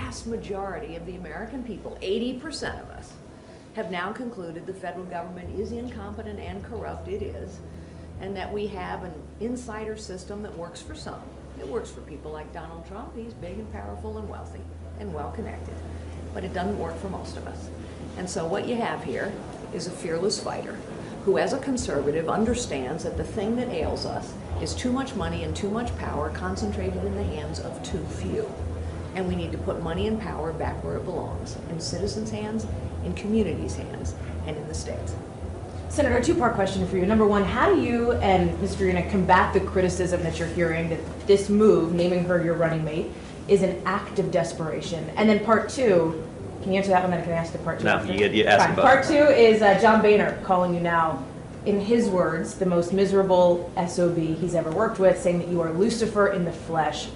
vast majority of the American people, 80% of us, have now concluded the federal government is incompetent and corrupt. It is. And that we have an insider system that works for some. It works for people like Donald Trump. He's big and powerful and wealthy and well-connected. But it doesn't work for most of us. And so what you have here is a fearless fighter who, as a conservative, understands that the thing that ails us is too much money and too much power concentrated in the hands of too few. And we need to put money and power back where it belongs, in citizens' hands, in communities' hands, and in the states. Senator, a two-part question for you. Number one, how do you and Ms. Farina combat the criticism that you're hearing that this move, naming her your running mate, is an act of desperation? And then part two, can you answer that one, then I can ask the part two? No, you ask both. Part two is John Boehner calling you now, in his words, the most miserable SOB he's ever worked with, saying that you are Lucifer in the flesh.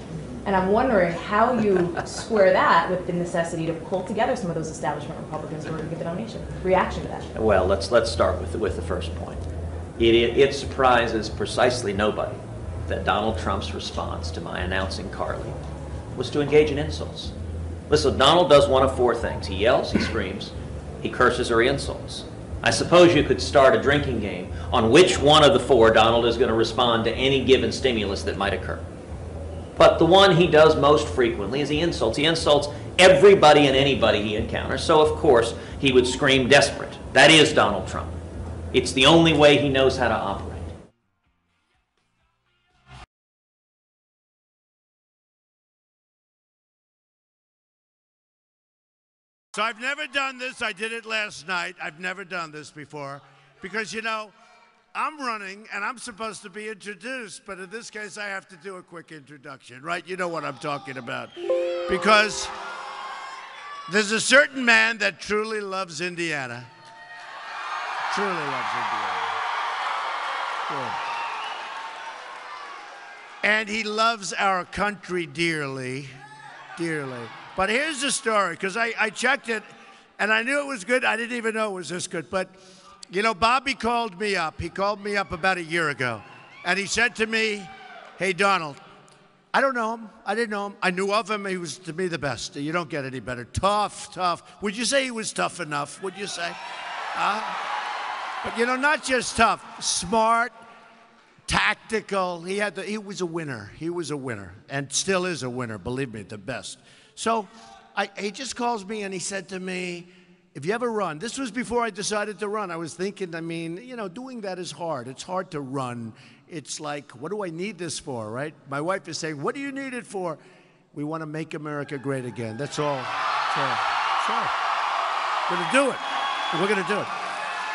And I'm wondering how you square that with the necessity to pull together some of those establishment Republicans in order to get the nomination. Reaction to that? Well, let's start with the first point. It surprises precisely nobody that Donald Trump's response to my announcing Carly was to engage in insults. Listen, Donald does one of four things. He yells, he screams, he curses, or he insults. I suppose you could start a drinking game on which one of the four Donald is going to respond to any given stimulus that might occur. But the one he does most frequently is he insults. He insults everybody and anybody he encounters. So, of course, he would scream desperate. That is Donald Trump. It's the only way he knows how to operate. So I've never done this. I did it last night. I've never done this before because, you know, I'm running and I'm supposed to be introduced, but in this case I have to do a quick introduction, right? You know what I'm talking about. Because there's a certain man that truly loves Indiana. Truly loves Indiana. Yeah. And he loves our country dearly, dearly. But here's the story, because I checked it, and I knew it was good. I didn't even know it was this good. But, you know, Bobby called me up. He called me up about a year ago. And he said to me, hey, Donald, I don't know him. I didn't know him. I knew of him. He was, to me, the best. You don't get any better. Tough, tough. Would you say he was tough enough? Would you say? But, you know, not just tough. Smart, tactical. He was a winner. He was a winner. And still is a winner. Believe me, the best. So he just calls me and he said to me, if you ever run, this was before I decided to run. I was thinking, I mean, you know, doing that is hard. It's hard to run. It's like, what do I need this for, right? My wife is saying, what do you need it for? We want to make America great again. That's all. So, we're going to do it. We're going to do it.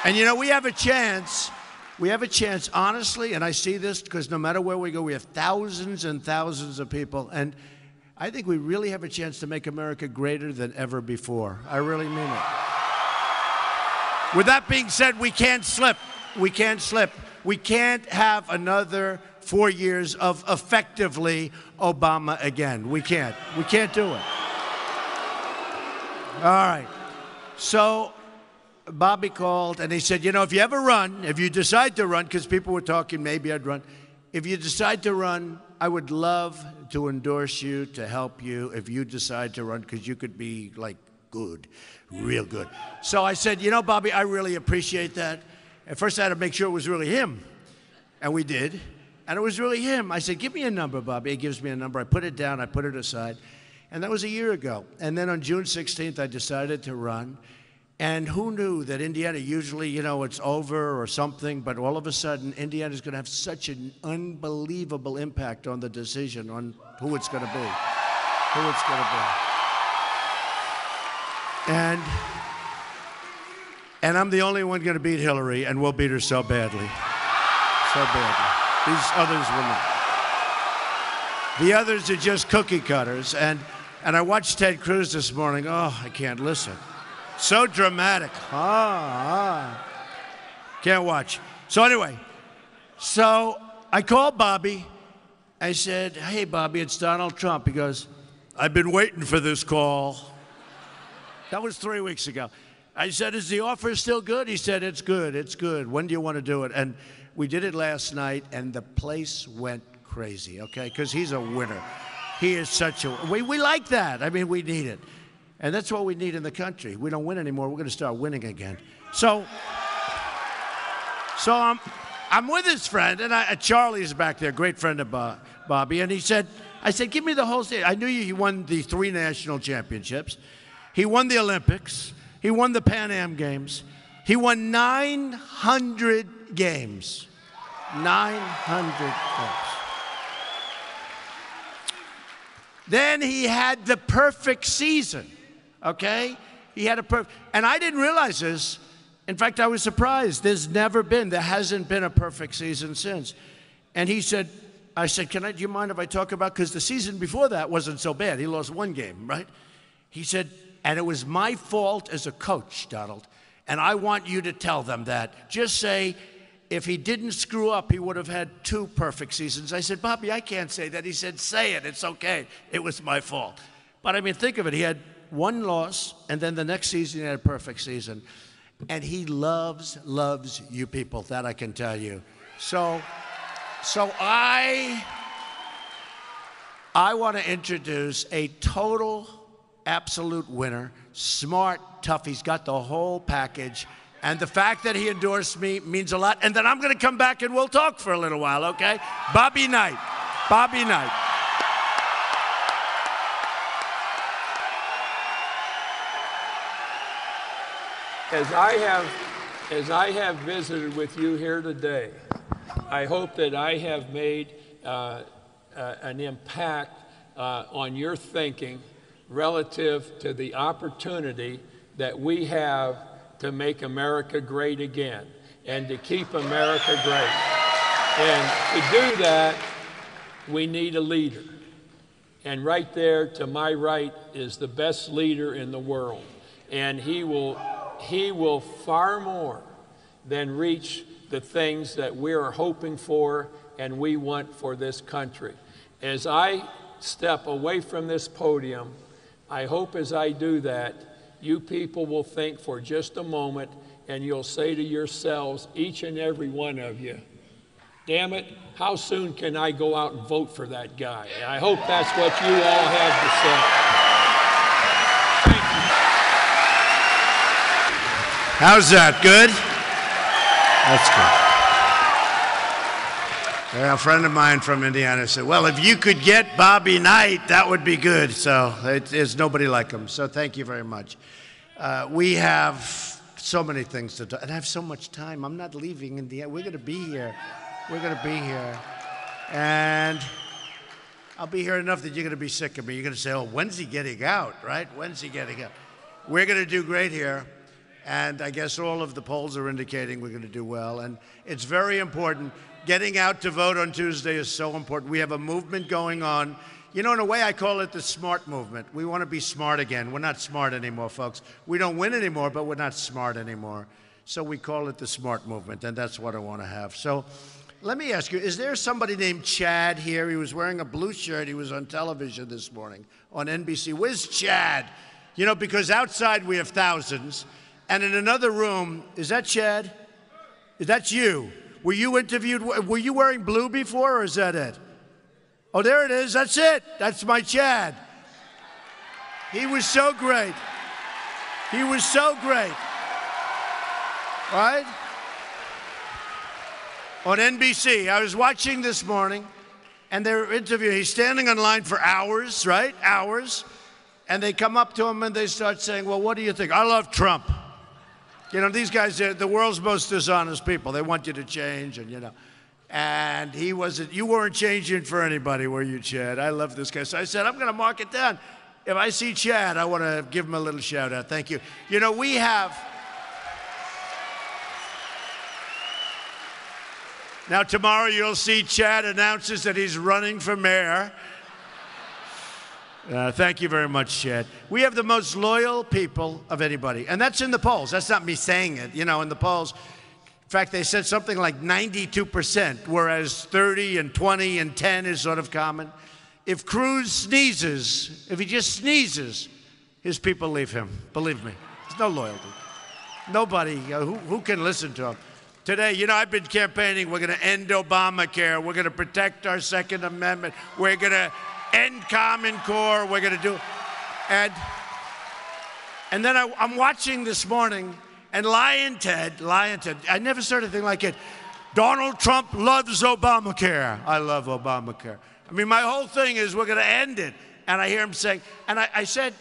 And, you know, we have a chance. We have a chance, honestly, and I see this because no matter where we go, we have thousands and thousands of people. And I think we really have a chance to make America greater than ever before. I really mean it. With that being said, we can't slip. We can't slip. We can't have another 4 years of effectively Obama again. We can't. We can't do it. All right. So Bobby called and he said, you know, if you ever run, if you decide to run, because people were talking maybe I'd run. If you decide to run, I would love to endorse you, to help you if you decide to run, because you could be, like, good, real good. So I said, you know, Bobby, I really appreciate that. At first I had to make sure it was really him, and we did, and it was really him. I said, give me a number, Bobby. He gives me a number. I put it down. I put it aside, and that was a year ago. And then on June 16th, I decided to run. And who knew that Indiana, usually, you know, it's over or something, but all of a sudden, Indiana's going to have such an unbelievable impact on the decision on who it's going to be. Who it's going to be. And I'm the only one going to beat Hillary, and we'll beat her so badly. So badly. These others will not. The others are just cookie cutters. And I watched Ted Cruz this morning. Oh, I can't listen. So dramatic. Can't watch. So anyway, so I called Bobby. I said, hey, Bobby, it's Donald Trump. He goes, I've been waiting for this call. That was 3 weeks ago. I said, is the offer still good? He said, it's good. It's good. When do you want to do it? And we did it last night, and the place went crazy, okay? Because he's a winner. He is such a, we like that. I mean, we need it. And that's what we need in the country. We don't win anymore. We're going to start winning again. So I'm with his friend, and Charlie's back there, great friend of Bobby, and he said, I said, give me the whole thing. I knew he won the 3 national championships. He won the Olympics. He won the Pan Am Games. He won 900 games. 900 games. Then he had the perfect season, okay? He had a perfect, and I didn't realize this. In fact, I was surprised. There hasn't been a perfect season since. And he said, I said, do you mind if I talk about, because the season before that wasn't so bad. He lost 1 game, right? He said, and it was my fault as a coach, Donald, and I want you to tell them that. Just say, if he didn't screw up, he would have had 2 perfect seasons. I said, Bobby, I can't say that. He said, say it. It's okay. It was my fault. But I mean, think of it. He had 1 loss, and then the next season he had a perfect season. And he loves you people. That I can tell you. So I want to introduce a total, absolute winner. Smart, tough. He's got the whole package. And the fact that he endorsed me means a lot. And then I'm going to come back and we'll talk for a little while, okay? Bobby Knight. Bobby Knight. As I have visited with you here today, I hope that I have made an impact on your thinking relative to the opportunity that we have to make America great again and to keep America great. And to do that, we need a leader. And right there to my right is the best leader in the world. And he will far more than reach the things that we are hoping for and we want for this country. As I step away from this podium, I hope as I do that, you people will think for just a moment and you'll say to yourselves, each and every one of you, damn it, how soon can I go out and vote for that guy? And I hope that's what you all have to say. Thank you. How's that? Good? That's good. Yeah, a friend of mine from Indiana said, well, if you could get Bobby Knight, that would be good. So there's nobody like him. So thank you very much. We have so many things to do. And I have so much time. I'm not leaving Indiana. We're going to be here. We're going to be here. And I'll be here enough that you're going to be sick of me. You're going to say, oh, when's he getting out, right? When's he getting out? We're going to do great here. And I guess all of the polls are indicating we're going to do well. And it's very important. Getting out to vote on Tuesday is so important. We have a movement going on. You know, in a way, I call it the smart movement. We want to be smart again. We're not smart anymore, folks. We don't win anymore, but we're not smart anymore. So we call it the smart movement, and that's what I want to have. So let me ask you, is there somebody named Chad here? He was wearing a blue shirt. He was on television this morning on NBC. Where's Chad? You know, because outside we have thousands. And in another room, is that Chad? Is that you? Were you interviewed? Were you wearing blue before, or is that it? Oh, there it is. That's it. That's my Chad. He was so great. He was so great. Right? On NBC. I was watching this morning, and they're interviewing. He's standing in line for hours, right? Hours. And they come up to him, and they start saying, well, what do you think? I love Trump. You know, these guys are the world's most dishonest people. They want you to change, and, you know. And he wasn't, you weren't changing for anybody, were you, Chad? I love this guy. So I said, I'm going to mark it down. If I see Chad, I want to give him a little shout out. Thank you. You know, we have, now tomorrow you'll see Chad announces that he's running for mayor. Thank you very much, Chad. We have the most loyal people of anybody, and that's in the polls. That's not me saying it, you know, in the polls. In fact, they said something like 92%, whereas 30 and 20 and 10 is sort of common. If Cruz sneezes, if he just sneezes, his people leave him. Believe me, there's no loyalty. Nobody who can listen to him. Today, you know, I've been campaigning. We're going to end Obamacare. We're going to protect our Second Amendment. We're going to end Common Core. We're going to do, and then I'm watching this morning, and Lion Ted, I never saw anything like it. Donald Trump loves Obamacare. I love Obamacare. I mean, my whole thing is we're going to end it. And I hear him saying, and I said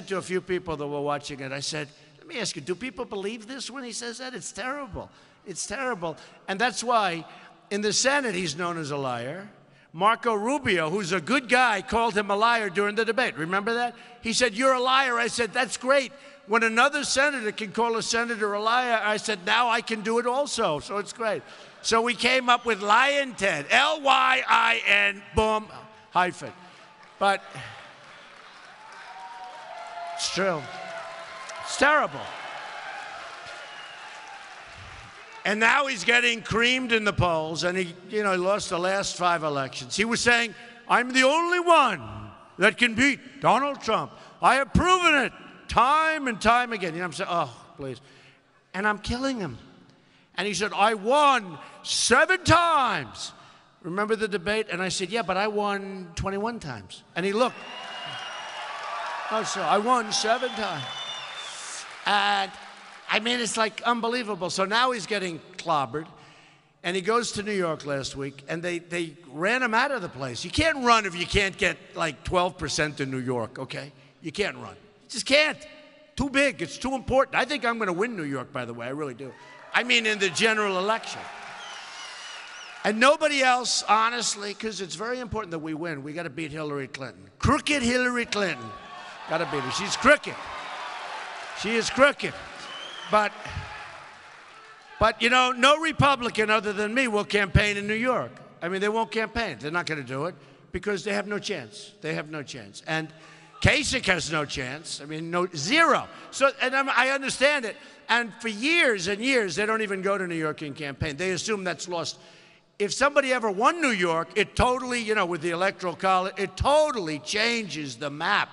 to a few people that were watching it, I said, let me ask you, do people believe this when he says that? It's terrible. It's terrible. And that's why in the Senate he's known as a liar. Marco Rubio, who's a good guy, called him a liar during the debate. Remember that? He said, you're a liar. I said, that's great. When another senator can call a senator a liar, I said, now I can do it also. So it's great. So we came up with Lion Ted, L-Y-I-N, boom, hyphen. But it's true. It's terrible. And now he's getting creamed in the polls, and he lost the last 5 elections. He was saying, I'm the only one that can beat Donald Trump. I have proven it time and time again. I'm saying, oh, please. And I'm killing him. And he said, I won 7 times. Remember the debate? And I said, yeah, but I won 21 times. And he looked. Oh, so I won 7 times. And I mean, it's like unbelievable. So now he's getting clobbered. And he goes to New York last week, and they ran him out of the place. You can't run if you can't get like 12% in New York, okay? You can't run. You just can't. Too big. It's too important. I think I'm going to win New York, by the way. I really do. I mean, in the general election. And nobody else, honestly, because it's very important that we win. We got to beat Hillary Clinton. Crooked Hillary Clinton. Got to beat her. She's crooked. She is crooked. But no Republican other than me will campaign in New York. I mean, they won't campaign. They're not going to do it because they have no chance. They have no chance. And Kasich has no chance. I mean, zero. So, and I understand it. And for years and years, they don't even go to New York and campaign. They assume that's lost. If somebody ever won New York, it totally, with the Electoral College, it totally changes the map.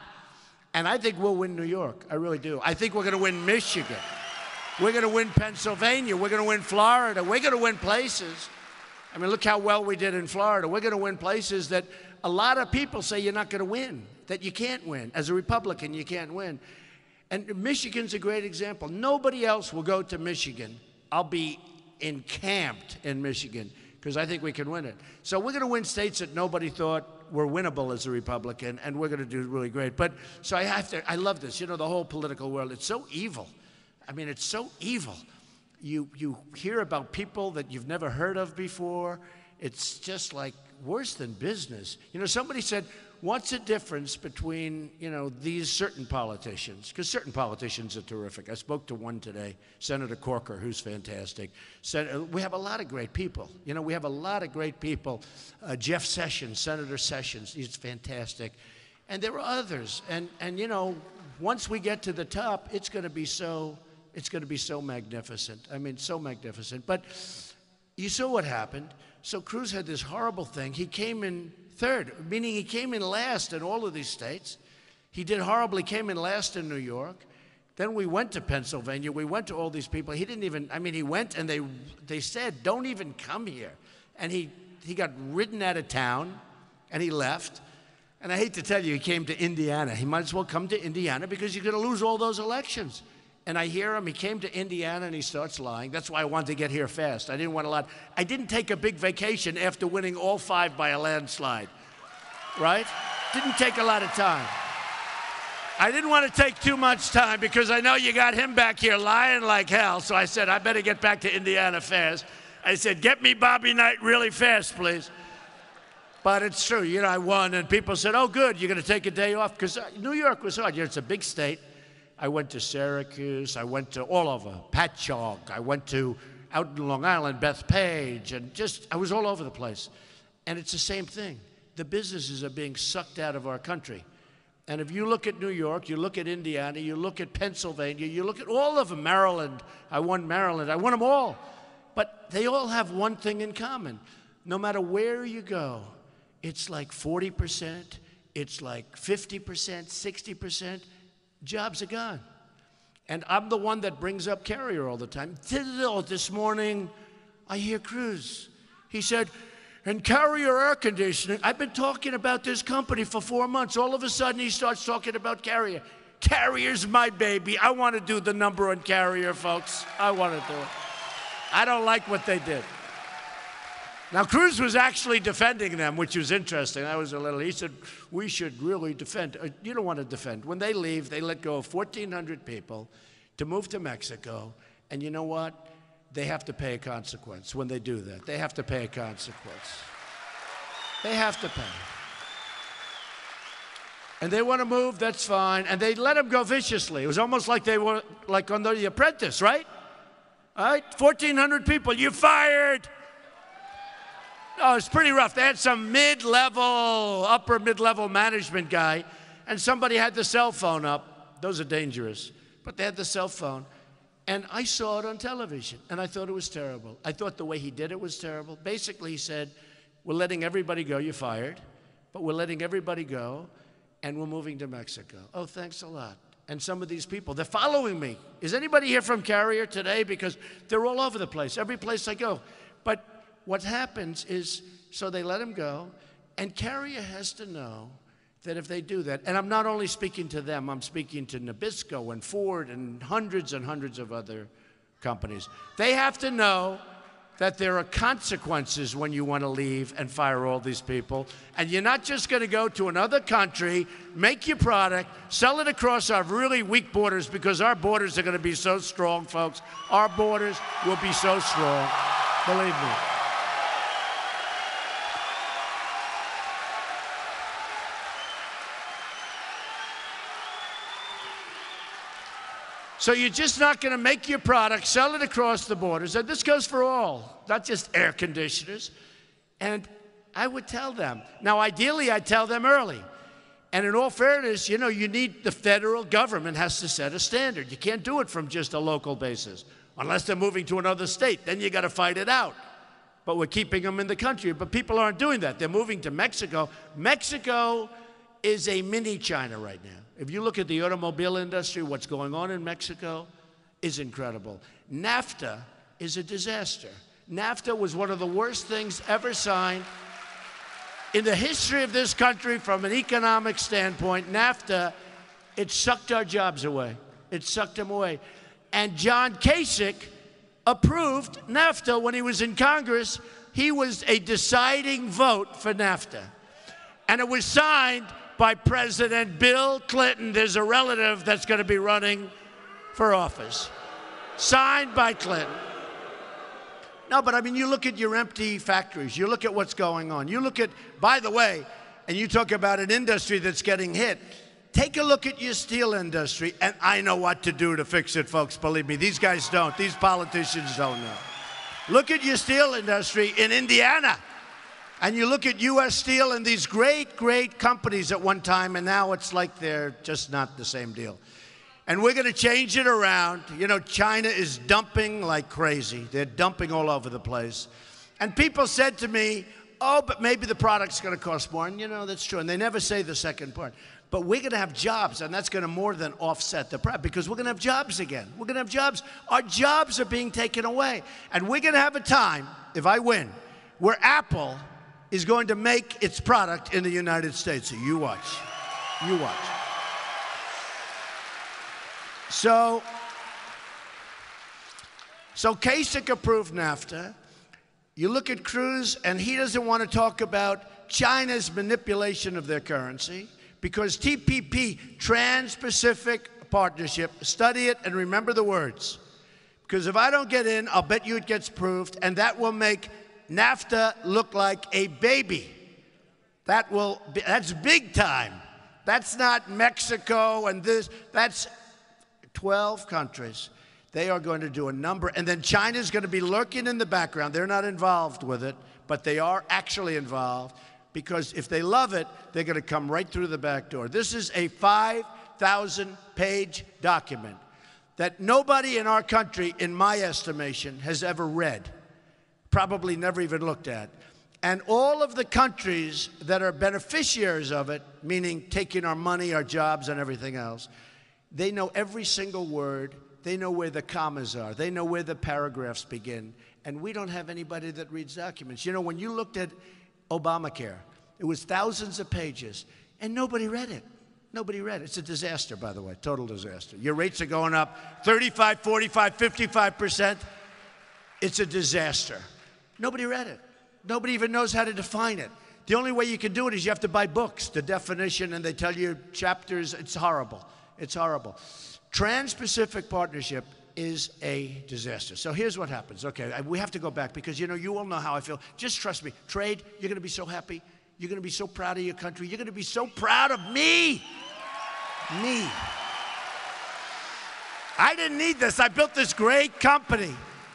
And I think we'll win New York. I really do. I think we're going to win Michigan. We're going to win Pennsylvania. We're going to win Florida. We're going to win places. I mean, look how well we did in Florida. We're going to win places that a lot of people say you're not going to win, that you can't win. As a Republican, you can't win. And Michigan's a great example. Nobody else will go to Michigan. I'll be encamped in Michigan because I think we can win it. So we're going to win states that nobody thought were winnable as a Republican, and we're going to do really great. But so I love this. The whole political world, it's so evil. I mean, it's so evil. You hear about people that you've never heard of before. It's just like worse than business. Somebody said, what's the difference between, these certain politicians? Because certain politicians are terrific. I spoke to one today, Senator Corker, who's fantastic. We have a lot of great people. We have a lot of great people. Jeff Sessions, Senator Sessions, he's fantastic. And there are others. And once we get to the top, it's going to be so magnificent. I mean, so magnificent. But you saw what happened. So Cruz had this horrible thing. He came in third, meaning he came in last in all of these states. He did horribly, came in last in New York. Then we went to Pennsylvania. We went to all these people. He didn't even, he went and they said, don't even come here. And he got ridden out of town and he left. And I hate to tell you, he came to Indiana. He might as well come to Indiana because you're going to lose all those elections. And I hear him, he came to Indiana and he starts lying. That's why I wanted to get here fast. I didn't want a lot. I didn't take a big vacation after winning all 5 by a landslide, right? Didn't take a lot of time. I didn't want to take too much time because I know you got him back here lying like hell. So I said, I better get back to Indiana fast. I said, get me Bobby Knight really fast, please. But it's true, I won. And people said, oh, good, you're going to take a day off. Because New York was hard. It's a big state. I went to Syracuse, I went to all over, Patchogue, I went to out in Long Island, Bethpage, and I was all over the place. And it's the same thing. The businesses are being sucked out of our country. And if you look at New York, you look at Indiana, you look at Pennsylvania, you look at all of them, Maryland, I won them all. But they all have one thing in common. No matter where you go, it's like 40%, it's like 50%, 60%. Jobs are gone. And I'm the one that brings up Carrier all the time. This morning, I hear Cruz. He said, and Carrier air conditioning. I've been talking about this company for 4 months. All of a sudden, he starts talking about Carrier. Carrier's my baby. I want to do the number on Carrier, folks. I want to do it. I don't like what they did. Now, Cruz was actually defending them, which was interesting. He said, we should really defend. You don't want to defend. When they leave, they let go of 1,400 people to move to Mexico. And you know what? They have to pay a consequence when they do that. They have to pay a consequence. They have to pay. And they want to move, that's fine. And they let them go viciously. It was almost like they were like on The Apprentice, right? All right, 1,400 people, you're fired. Oh, it's pretty rough. They had some mid-level, upper mid-level management guy, and somebody had the cell phone up. Those are dangerous. But they had the cell phone. And I saw it on television, and I thought it was terrible. I thought the way he did it was terrible. Basically, he said, we're letting everybody go. You're fired. But we're letting everybody go, and we're moving to Mexico. Oh, thanks a lot. And some of these people, they're following me. Is anybody here from Carrier today? Because they're all over the place, every place I go. But what happens is, so they let him go, and Carrier has to know that if they do that, and I'm not only speaking to them, I'm speaking to Nabisco and Ford and hundreds of other companies. They have to know that there are consequences when you want to leave and fire all these people. And you're not just going to go to another country, make your product, sell it across our really weak borders, because our borders are going to be so strong, folks. Our borders will be so strong, believe me. So you're just not going to make your product, sell it across the borders. And this goes for all, not just air conditioners. And I would tell them. Now, ideally, I'd tell them early. And in all fairness, you know, the federal government has to set a standard. You can't do it from just a local basis, unless they're moving to another state. Then you got to fight it out. But we're keeping them in the country. But people aren't doing that. They're moving to Mexico. Mexico is a mini China right now. If you look at the automobile industry, what's going on in Mexico is incredible. NAFTA is a disaster. NAFTA was one of the worst things ever signed in the history of this country from an economic standpoint. NAFTA, it sucked our jobs away. It sucked them away. And John Kasich approved NAFTA when he was in Congress. He was a deciding vote for NAFTA. And it was signed by President Bill Clinton. There's a relative that's going to be running for office. Signed by Clinton. No, but I mean, you look at your empty factories. You look at what's going on. You look at, by the way, and you talk about an industry that's getting hit. Take a look at your steel industry, and I know what to do to fix it, folks. Believe me, these guys don't. These politicians don't know. Look at your steel industry in Indiana. And you look at U.S. Steel and these great, great companies at one time, and now it's like they're just not the same deal. And we're going to change it around. You know, China is dumping like crazy. They're dumping all over the place. And people said to me, oh, but maybe the product's going to cost more. And, you know, that's true. And they never say the second part. But we're going to have jobs, and that's going to more than offset the price, because we're going to have jobs again. We're going to have jobs. Our jobs are being taken away. And we're going to have a time, if I win, where Apple is going to make its product in the United States. So you watch. You watch. So Kasich approved NAFTA. You look at Cruz, and he doesn't want to talk about China's manipulation of their currency, because TPP, Trans-Pacific Partnership, study it and remember the words. Because if I don't get in, I'll bet you it gets approved, and that will make NAFTA look like a baby. That's big time. That's not Mexico and this. That's 12 countries. They are going to do a number, and then China's going to be lurking in the background. They're not involved with it, but they are actually involved, because if they love it, they're going to come right through the back door. This is a 5,000-page document that nobody in our country, in my estimation, has ever read. Probably never even looked at. And all of the countries that are beneficiaries of it, meaning taking our money, our jobs, and everything else, they know every single word, They know where the commas are. They know where the paragraphs begin. And we don't have anybody that reads documents. You know, when you looked at Obamacare, it was thousands of pages, and nobody read it. Nobody read it. It's a disaster, by the way, total disaster. Your rates are going up 35, 45, 55%. It's a disaster. Nobody read it. Nobody even knows how to define it. The only way you can do it is you have to buy books, the definition, and they tell you chapters. It's horrible. It's horrible. Trans-Pacific Partnership is a disaster. So here's what happens. Okay, we have to go back because, you know, you all know how I feel. Just trust me. Trade, you're going to be so happy. You're going to be so proud of your country. You're going to be so proud of me. Me. I didn't need this. I built this great company.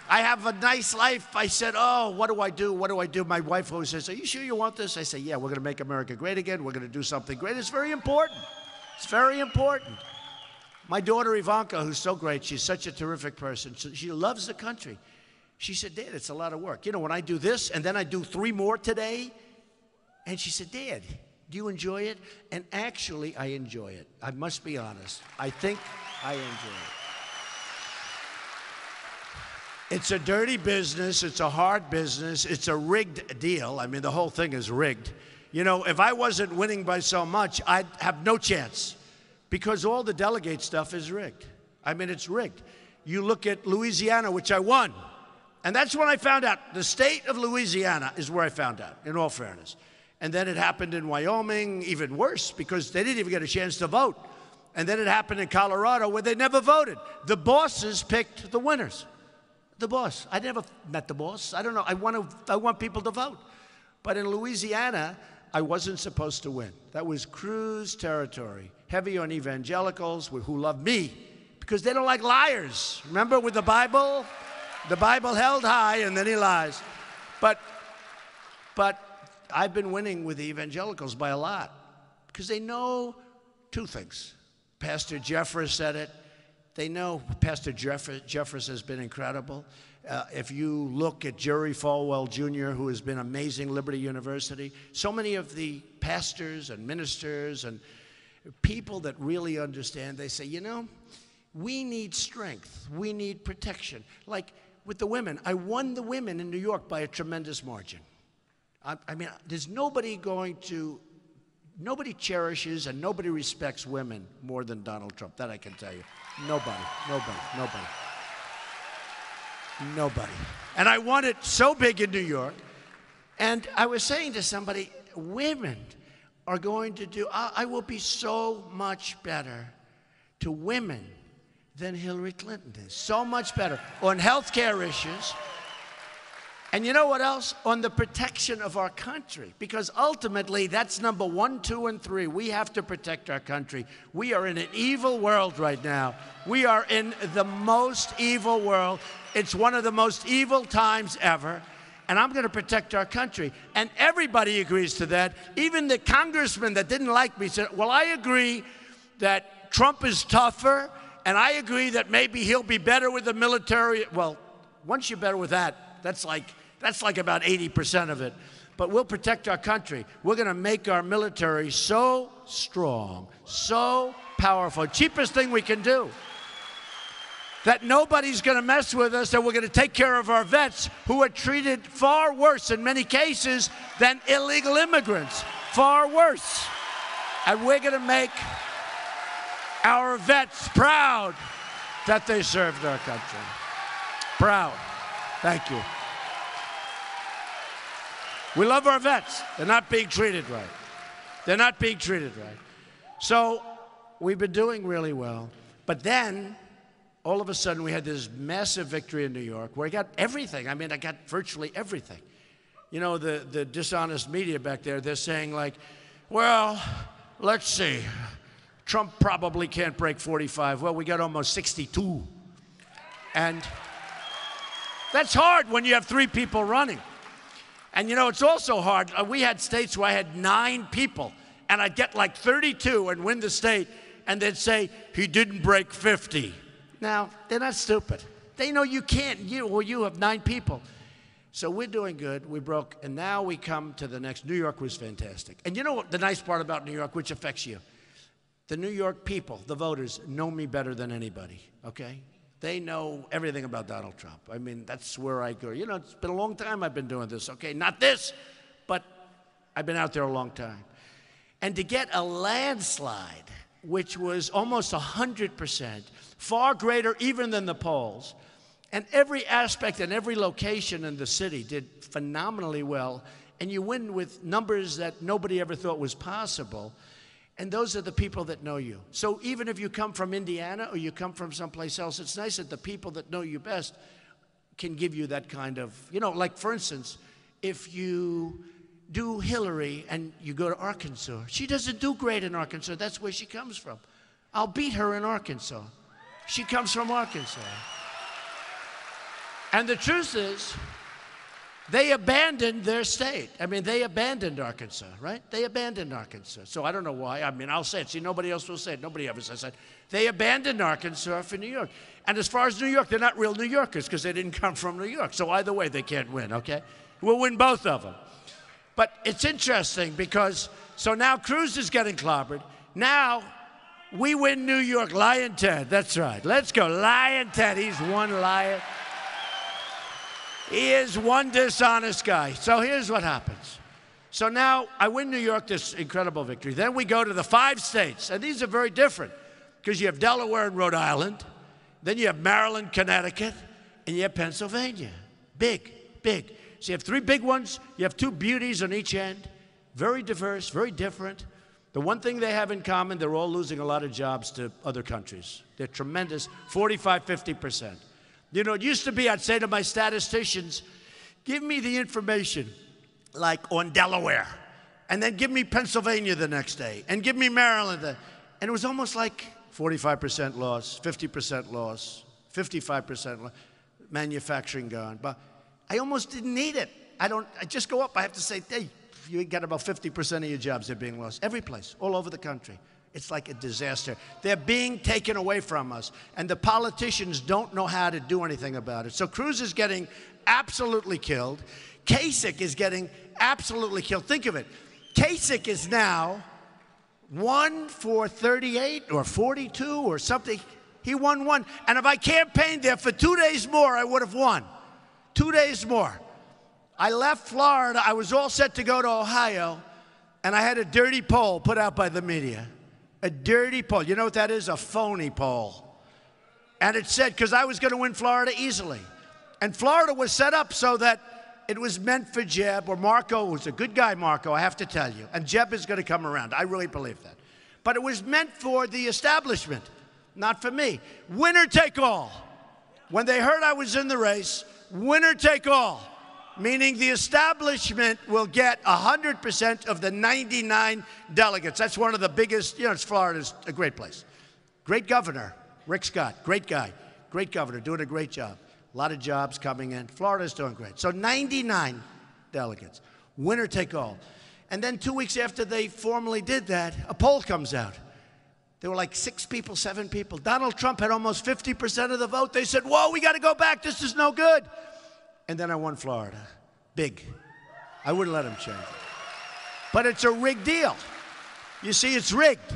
I have a nice life. I said, oh, what do I do? What do I do? My wife always says, are you sure you want this? I say, yeah, we're going to make America great again. We're going to do something great. It's very important. It's very important. My daughter Ivanka, who's so great, she's such a terrific person. She loves the country. She said, Dad, it's a lot of work. You know, when I do this and then I do 3 more today. And she said, Dad, do you enjoy it? And actually, I enjoy it. I must be honest. I think I enjoy it. It's a dirty business. It's a hard business. It's a rigged deal. I mean, the whole thing is rigged. You know, if I wasn't winning by so much, I'd have no chance because all the delegate stuff is rigged. I mean, it's rigged. You look at Louisiana, which I won, and that's when I found out. The state of Louisiana is where I found out, in all fairness. And then it happened in Wyoming, even worse, because they didn't even get a chance to vote. And then it happened in Colorado, where they never voted. The bosses picked the winners. The boss. I never met the boss. I don't know. I want people to vote. But in Louisiana, I wasn't supposed to win. That was Cruz territory. Heavy on evangelicals who love me because they don't like liars. Remember with the Bible? The Bible held high and then he lies. But I've been winning with the evangelicals by a lot because they know 2 things. Pastor Jeffress said it. They know Pastor Jeffress has been incredible. If you look at Jerry Falwell Jr., who has been amazing, Liberty University, so many of the pastors and ministers and people that really understand, they say, you know, we need strength. We need protection. Like with the women, I won the women in New York by a tremendous margin. I mean, there's nobody cherishes and nobody respects women more than Donald Trump. That I can tell you. Nobody. And I won it so big in New York. And I was saying to somebody, women are going to do, I will be so much better to women than Hillary Clinton is. So much better on health care issues. And you know what else? On the protection of our country. Because ultimately, that's number 1, 2, and 3. We have to protect our country. We are in an evil world right now. We are in the most evil world. It's one of the most evil times ever. And I'm going to protect our country. And everybody agrees to that. Even the congressman that didn't like me said, well, I agree that Trump is tougher. And I agree that maybe he'll be better with the military. Well, once you're better with that, that's like about 80% of it. But we'll protect our country. We're going to make our military so strong, so powerful, cheapest thing we can do, that nobody's going to mess with us, and we're going to take care of our vets who are treated far worse in many cases than illegal immigrants, far worse. And we're going to make our vets proud that they served our country. Proud. Thank you. We love our vets. They're not being treated right. They're not being treated right. So we've been doing really well. But then, all of a sudden, we had this massive victory in New York where I got everything. I mean, I got virtually everything. You know, the dishonest media back there, they're saying like, well, let's see. Trump probably can't break 45. Well, we got almost 62. And that's hard when you have 3 people running. And you know, it's also hard. We had states where I had 9 people, and I'd get like 32 and win the state, and they'd say, he didn't break 50. Now, they're not stupid. They know you can't. You have 9 people. So we're doing good. We broke, and now we come to the next. New York was fantastic. And you know what the nice part about New York, which affects you? The New York people, the voters, know me better than anybody, okay? They know everything about Donald Trump. I mean, that's where I go. You know, it's been a long time I've been doing this. Okay, not this, but I've been out there a long time. And to get a landslide, which was almost 100%, far greater even than the polls, and every aspect and every location in the city did phenomenally well, and you win with numbers that nobody ever thought was possible. And those are the people that know you. So even if you come from Indiana or you come from someplace else, it's nice that the people that know you best can give you that kind of, you know, like for instance, if you do Hillary and you go to Arkansas, she doesn't do great in Arkansas. That's where she comes from. I'll beat her in Arkansas. She comes from Arkansas. And the truth is, they abandoned their state. I mean, they abandoned Arkansas, right? They abandoned Arkansas. So I don't know why. I mean, I'll say it. See, nobody else will say it. Nobody ever says it. They abandoned Arkansas for New York. And as far as New York, they're not real New Yorkers because they didn't come from New York. So either way, they can't win, okay? We'll win both of them. But it's interesting because, so now Cruz is getting clobbered. Now we win New York. Lion Ted, that's right. Let's go. Lion Ted, he's one liar. He is one dishonest guy. So here's what happens. So now I win New York, this incredible victory. Then we go to the 5 states, and these are very different because you have Delaware and Rhode Island, then you have Maryland, Connecticut, and you have Pennsylvania. Big, big. So you have 3 big ones, you have 2 beauties on each end, very diverse, very different. The one thing they have in common, they're all losing a lot of jobs to other countries. They're tremendous, 45, 50%. You know, it used to be I'd say to my statisticians, give me the information, like on Delaware, and then give me Pennsylvania the next day, and give me Maryland. And it was almost like 45% loss, 50% loss, 55% loss, manufacturing gone. But I almost didn't need it. I just go up. I have to say, hey, you got about 50% of your jobs that are being lost. Every place, all over the country. It's like a disaster. They're being taken away from us, and the politicians don't know how to do anything about it. So Cruz is getting absolutely killed. Kasich is getting absolutely killed. Think of it. Kasich is now 1 for 38 or 42 or something. He won 1. And if I campaigned there for 2 days more, I would have won. 2 days more. I left Florida. I was all set to go to Ohio, and I had a dirty poll put out by the media. A dirty poll. You know what that is? A phony poll. And it said, because I was going to win Florida easily. And Florida was set up so that it was meant for Jeb, or Marco, who's a good guy, Marco, I have to tell you. And Jeb is going to come around. I really believe that. But it was meant for the establishment, not for me. Winner take all. When they heard I was in the race, winner take all. Meaning the establishment will get 100% of the 99 delegates. That's one of the biggest, you know, Florida's a great place. Great governor, Rick Scott, great guy, great governor, doing a great job. A lot of jobs coming in. Florida's doing great. So 99 delegates, winner take all. And then 2 weeks after they formally did that, a poll comes out. There were like 6 people, 7 people. Donald Trump had almost 50% of the vote. They said, whoa, we got to go back. This is no good. And then I won Florida. Big. I wouldn't let him change it. But it's a rigged deal. You see, it's rigged.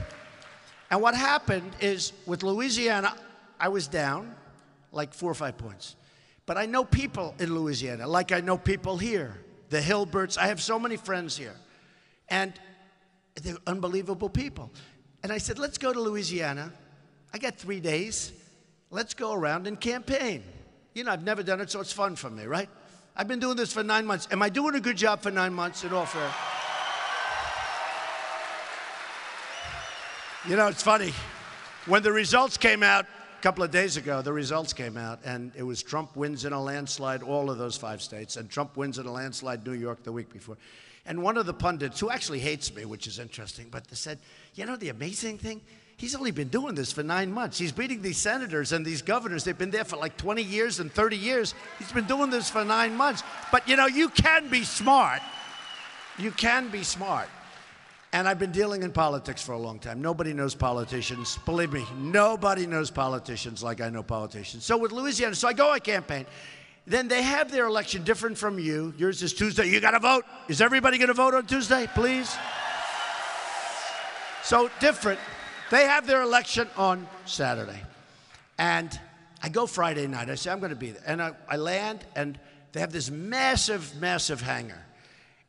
And what happened is with Louisiana, I was down like 4 or 5 points. But I know people in Louisiana, like I know people here, the Hilberts. I have so many friends here. And they're unbelievable people. And I said, let's go to Louisiana. I got 3 days. Let's go around and campaign. You know, I've never done it, so it's fun for me, right? I've been doing this for 9 months. Am I doing a good job for 9 months? In all fair. You know, it's funny. When the results came out a couple of days ago, the results came out, and it was Trump wins in a landslide, all of those 5 states, and Trump wins in a landslide, New York, the week before. And one of the pundits, who actually hates me, which is interesting, but they said, you know the amazing thing? He's only been doing this for 9 months. He's beating these senators and these governors. They've been there for like 20 years and 30 years. He's been doing this for 9 months. But, you know, you can be smart. You can be smart. And I've been dealing in politics for a long time. Nobody knows politicians. Believe me, nobody knows politicians like I know politicians. So with Louisiana, so I go, I campaign. Then they have their election different from you. Yours is Tuesday. You got to vote. Is everybody going to vote on Tuesday, please? So different. They have their election on Saturday. And I go Friday night. I say, I'm going to be there. And I land, and they have this massive, massive hangar.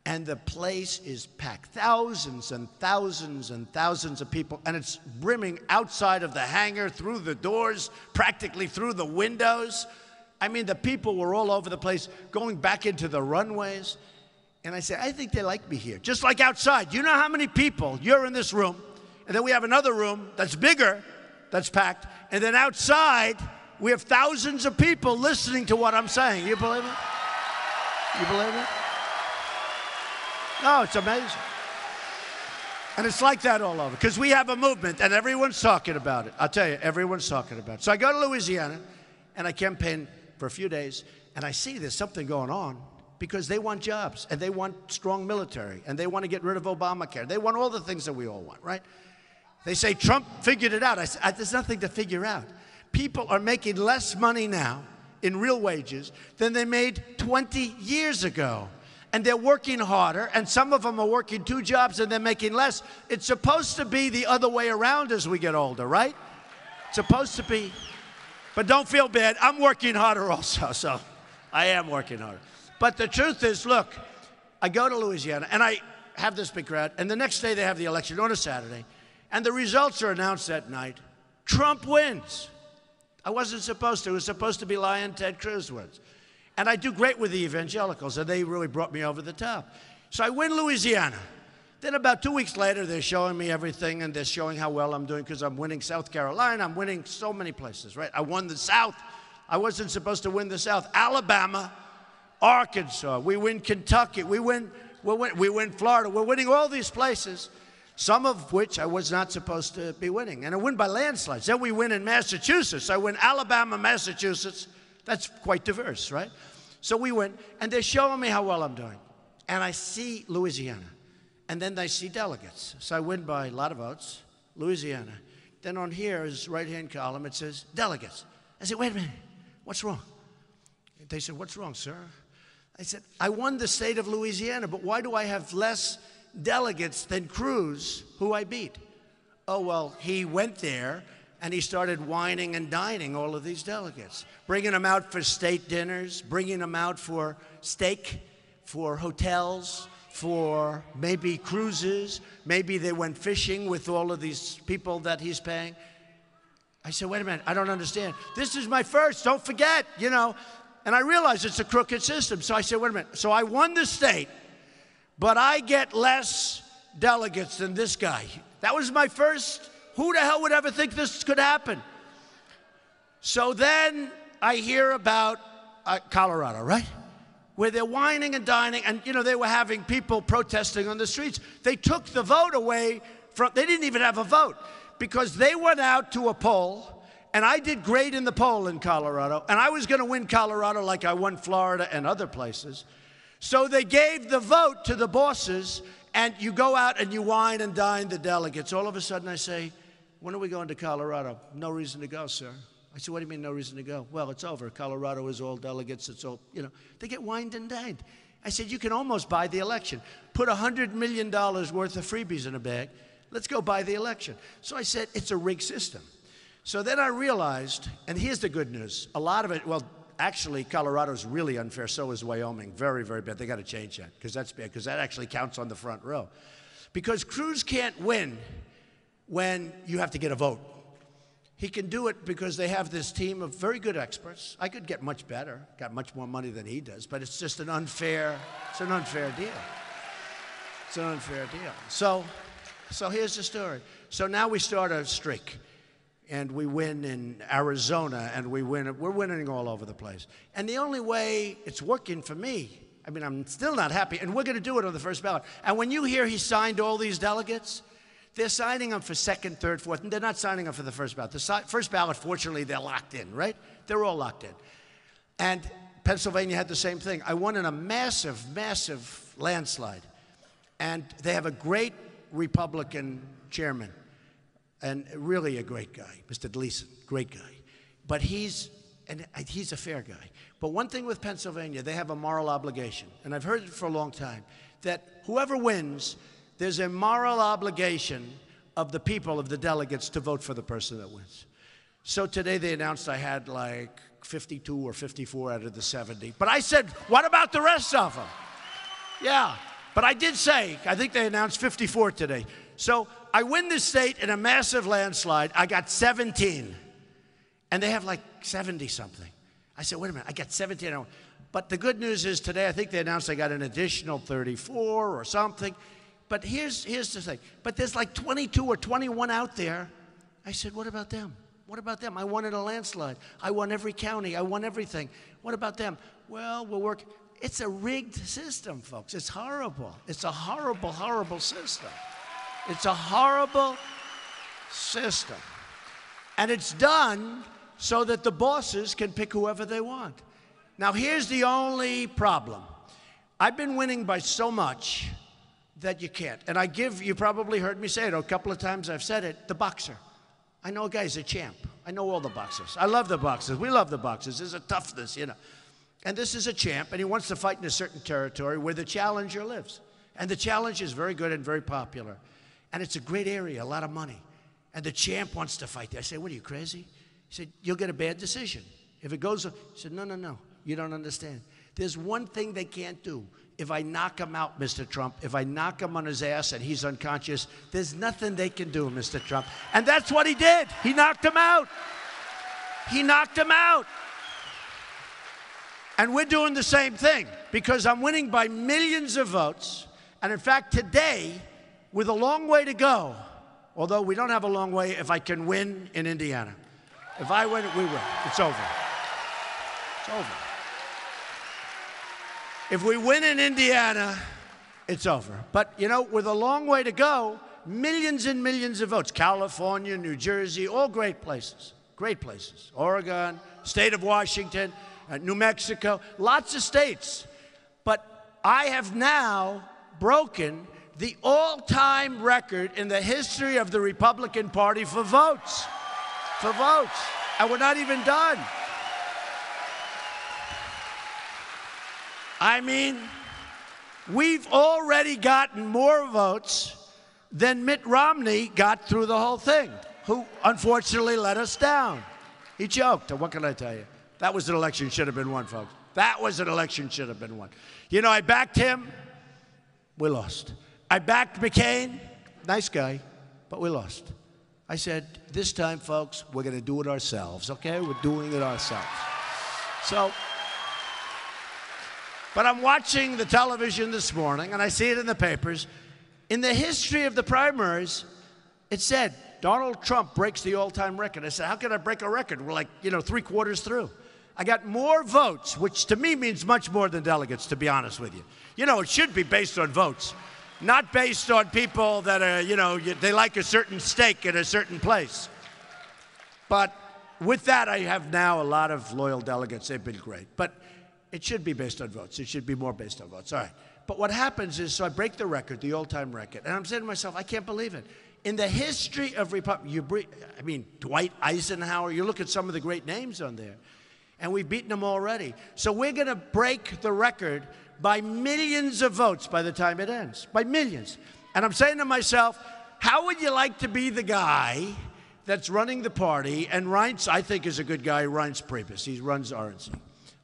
And the place is packed. Thousands and thousands and thousands of people. And it's brimming outside of the hangar, through the doors, practically through the windows. I mean, the people were all over the place, going back into the runways. And I said, I think they like me here. Just like outside. You know how many people, you're in this room, and then we have another room that's bigger, that's packed. And then outside, we have thousands of people listening to what I'm saying. You believe it? You believe it? No, it's amazing. And it's like that all over, because we have a movement, and everyone's talking about it. I'll tell you, everyone's talking about it. So I go to Louisiana, and I campaign for a few days, and I see there's something going on, because they want jobs, and they want strong military, and they want to get rid of Obamacare. They want all the things that we all want, right? They say Trump figured it out. I said, there's nothing to figure out. People are making less money now in real wages than they made 20 years ago. And they're working harder, and some of them are working 2 jobs and they're making less. It's supposed to be the other way around as we get older, right? It's supposed to be. But don't feel bad. I'm working harder also, so I am working harder. But the truth is, look, I go to Louisiana, and I have this big crowd, and the next day they have the election on a Saturday, and the results are announced that night. Trump wins. I wasn't supposed to. It was supposed to be Lion Ted Cruz wins. And I do great with the evangelicals, and they really brought me over the top. So I win Louisiana. Then about 2 weeks later, they're showing me everything, and they're showing how well I'm doing, because I'm winning South Carolina. I'm winning so many places, right? I won the South. I wasn't supposed to win the South. Alabama, Arkansas. We win Kentucky. We win Florida. We're winning all these places, some of which I was not supposed to be winning. And I win by landslides. Then we win in Massachusetts. I win Alabama, Massachusetts. That's quite diverse, right? So we win, and they're showing me how well I'm doing. And I see Louisiana, and then I see delegates. So I win by a lot of votes, Louisiana. Then on here is right-hand column, it says delegates. I said, wait a minute, what's wrong? They said, what's wrong, sir? I said, I won the state of Louisiana, but why do I have less delegates than Cruz, who I beat? Oh, well, he went there, and he started wining and dining all of these delegates, bringing them out for state dinners, bringing them out for steak, for hotels, for maybe cruises. Maybe they went fishing with all of these people that he's paying. I said, wait a minute, I don't understand. This is my first, don't forget, you know. And I realized it's a crooked system. So I said, wait a minute. So I won the state, but I get less delegates than this guy. That was my first. Who the hell would ever think this could happen? So then I hear about Colorado, right? Where they're whining and dining, and, you know, they were having people protesting on the streets. They took the vote away from, they didn't even have a vote, because they went out to a poll, and I did great in the poll in Colorado, and I was going to win Colorado like I won Florida and other places. So they gave the vote to the bosses, and you go out and you wine and dine the delegates. All of a sudden I say, when are we going to Colorado? No reason to go, sir. I said, what do you mean no reason to go? Well, it's over. Colorado is all delegates. It's all, you know, they get wined and dined. I said, you can almost buy the election. Put $100 million worth of freebies in a bag. Let's go buy the election. So I said, it's a rigged system. So then I realized, and here's the good news, a lot of it, well, actually, Colorado's really unfair. So is Wyoming. Very, very bad. They got to change that, because that's bad, because that actually counts on the front row. Because Cruz can't win when you have to get a vote. He can do it because they have this team of very good experts. I could get much better, got much more money than he does, but it's just an unfair, it's an unfair deal. It's an unfair deal. So here's the story. So now we start a streak, and we win in Arizona, and we're winning all over the place. And the only way it's working for me, I mean, I'm still not happy, and we're going to do it on the first ballot. And when you hear he signed all these delegates, they're signing them for second, third, fourth, and they're not signing them for the first ballot. The first ballot, fortunately, they're locked in, right? They're all locked in. And Pennsylvania had the same thing. I won in a massive, massive landslide. And they have a great Republican chairman, and really a great guy, Mr. Gleason, great guy. But he's a fair guy. But one thing with Pennsylvania, they have a moral obligation, and I've heard it for a long time, that whoever wins, there's a moral obligation of the people, of the delegates, to vote for the person that wins. So today they announced I had like 52 or 54 out of the 70. But I said, what about the rest of them? Yeah, but I did say, I think they announced 54 today. So I win this state in a massive landslide. I got 17. And they have like 70 something. I said, wait a minute, I got 17. But the good news is today I think they announced I got an additional 34 or something. But here's the thing. But there's like 22 or 21 out there. I said, what about them? What about them? I won in a landslide. I won every county. I won everything. What about them? Well, we'll work. It's a rigged system, folks. It's horrible. It's a horrible, horrible system. It's a horrible system. And it's done so that the bosses can pick whoever they want. Now, here's the only problem. I've been winning by so much that you can't. And you probably heard me say it a couple of times. I've said it, the boxer. I know a guy, he's a champ. I know all the boxers. I love the boxers. We love the boxers. There's a toughness, you know. And this is a champ, and he wants to fight in a certain territory where the challenger lives. And the challenge is very good and very popular. And it's a great area, a lot of money. And the champ wants to fight there. I say, what are you, crazy? He said, you'll get a bad decision. If it goes, he said, no, you don't understand. There's one thing they can't do. If I knock him out, Mr. Trump, if I knock him on his ass and he's unconscious, there's nothing they can do, Mr. Trump. And that's what he did. He knocked him out. He knocked him out. And we're doing the same thing because I'm winning by millions of votes. And in fact, today, with a long way to go, although we don't have a long way if I can win in Indiana. If I win, we win. It's over. It's over. If we win in Indiana, it's over. But, you know, with a long way to go, millions and millions of votes. California, New Jersey, all great places. Great places. Oregon, state of Washington, New Mexico, lots of states. But I have now broken the all-time record in the history of the Republican Party for votes. For votes. And we're not even done. I mean, we've already gotten more votes than Mitt Romney got through the whole thing, who unfortunately let us down. He joked. What can I tell you? That was an election should have been won, folks. That was an election should have been won. You know, I backed him. We lost. I backed McCain. Nice guy, but we lost. I said, this time, folks, we're going to do it ourselves, okay? We're doing it ourselves. So, but I'm watching the television this morning, and I see it in the papers. In the history of the primaries, it said, Donald Trump breaks the all-time record. I said, how can I break a record? We're like, 3/4 through. I got more votes, which to me means much more than delegates, to be honest with you. You know, it should be based on votes, not based on people that are, they like a certain steak in a certain place. But with that, I have now a lot of loyal delegates. They've been great. But it should be based on votes. It should be more based on votes. All right. But what happens is, so I break the record, the all-time record, and I'm saying to myself, I can't believe it. In the history of Dwight Eisenhower, you look at some of the great names on there, and we've beaten them already. So we're going to break the record by millions of votes by the time it ends, by millions. And I'm saying to myself, how would you like to be the guy that's running the party? And Reince, I think, is a good guy, Reince Priebus. He runs RNC,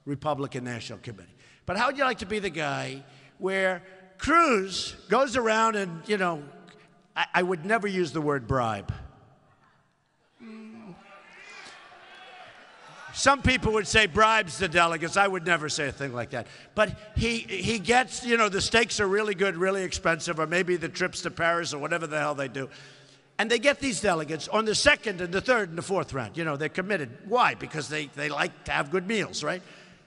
Republican National Committee. But how would you like to be the guy where Cruz goes around and, I would never use the word bribe. Some people would say bribes the delegates. I would never say a thing like that. But he gets, the steaks are really good, really expensive, or maybe the trips to Paris or whatever the hell they do. And they get these delegates on the second and the third and the fourth round. They're committed. Why? Because they like to have good meals, right?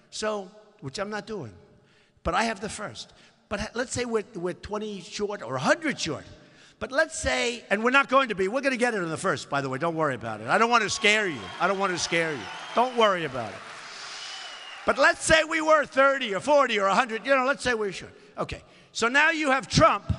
So, which I'm not doing. But I have the first. But let's say we're 20 short or 100 short. But let's say, and we're not going to be, we're going to get it in the first, by the way. Don't worry about it. I don't want to scare you. Don't worry about it. But let's say we were 30 or 40 or 100. Let's say we should. Okay. So now you have Trump,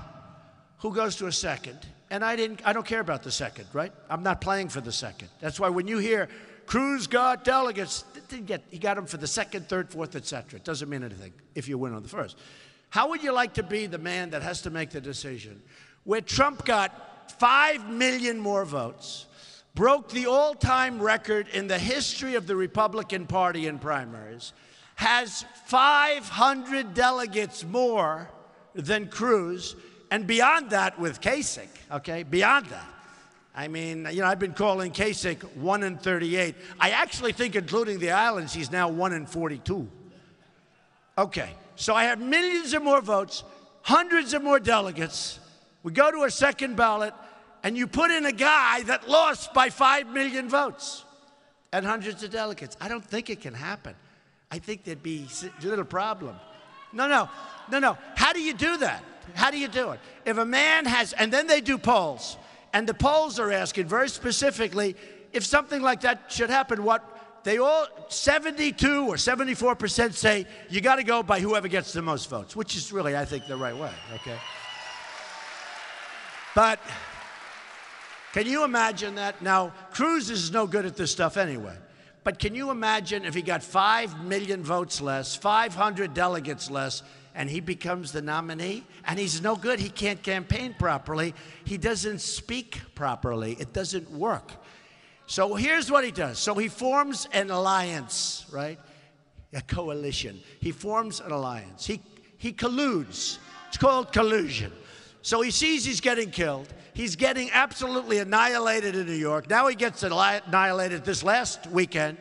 who goes to a second. And I don't care about the second, right? I'm not playing for the second. That's why when you hear Cruz got delegates, he got them for the second, third, fourth, etc. It doesn't mean anything if you win on the first. How would you like to be the man that has to make the decision where Trump got 5 million more votes, broke the all-time record in the history of the Republican Party in primaries, has 500 delegates more than Cruz, and beyond that with Kasich, okay? Beyond that. I mean, you know, I've been calling Kasich 1 in 38. I actually think, including the islands, he's now 1 in 42. Okay, so I have millions of more votes, hundreds of more delegates. We go to a second ballot, and you put in a guy that lost by 5 million votes and hundreds of delegates. I don't think it can happen. I think there'd be a little problem. No. How do you do that? How do you do it? If a man has, and then they do polls, and the polls are asking very specifically if something like that should happen, what they all, 72 or 74% say you got to go by whoever gets the most votes, which is really, I think, the right way, okay? But can you imagine that? Now, Cruz is no good at this stuff anyway. But can you imagine if he got 5 million votes less, 500 delegates less, and he becomes the nominee? And he's no good. He can't campaign properly. He doesn't speak properly. It doesn't work. So here's what he does. So he forms an alliance, right? A coalition. He forms an alliance. He colludes. It's called collusion. So he sees he's getting killed. He's getting absolutely annihilated in New York. Now he gets annihilated this last weekend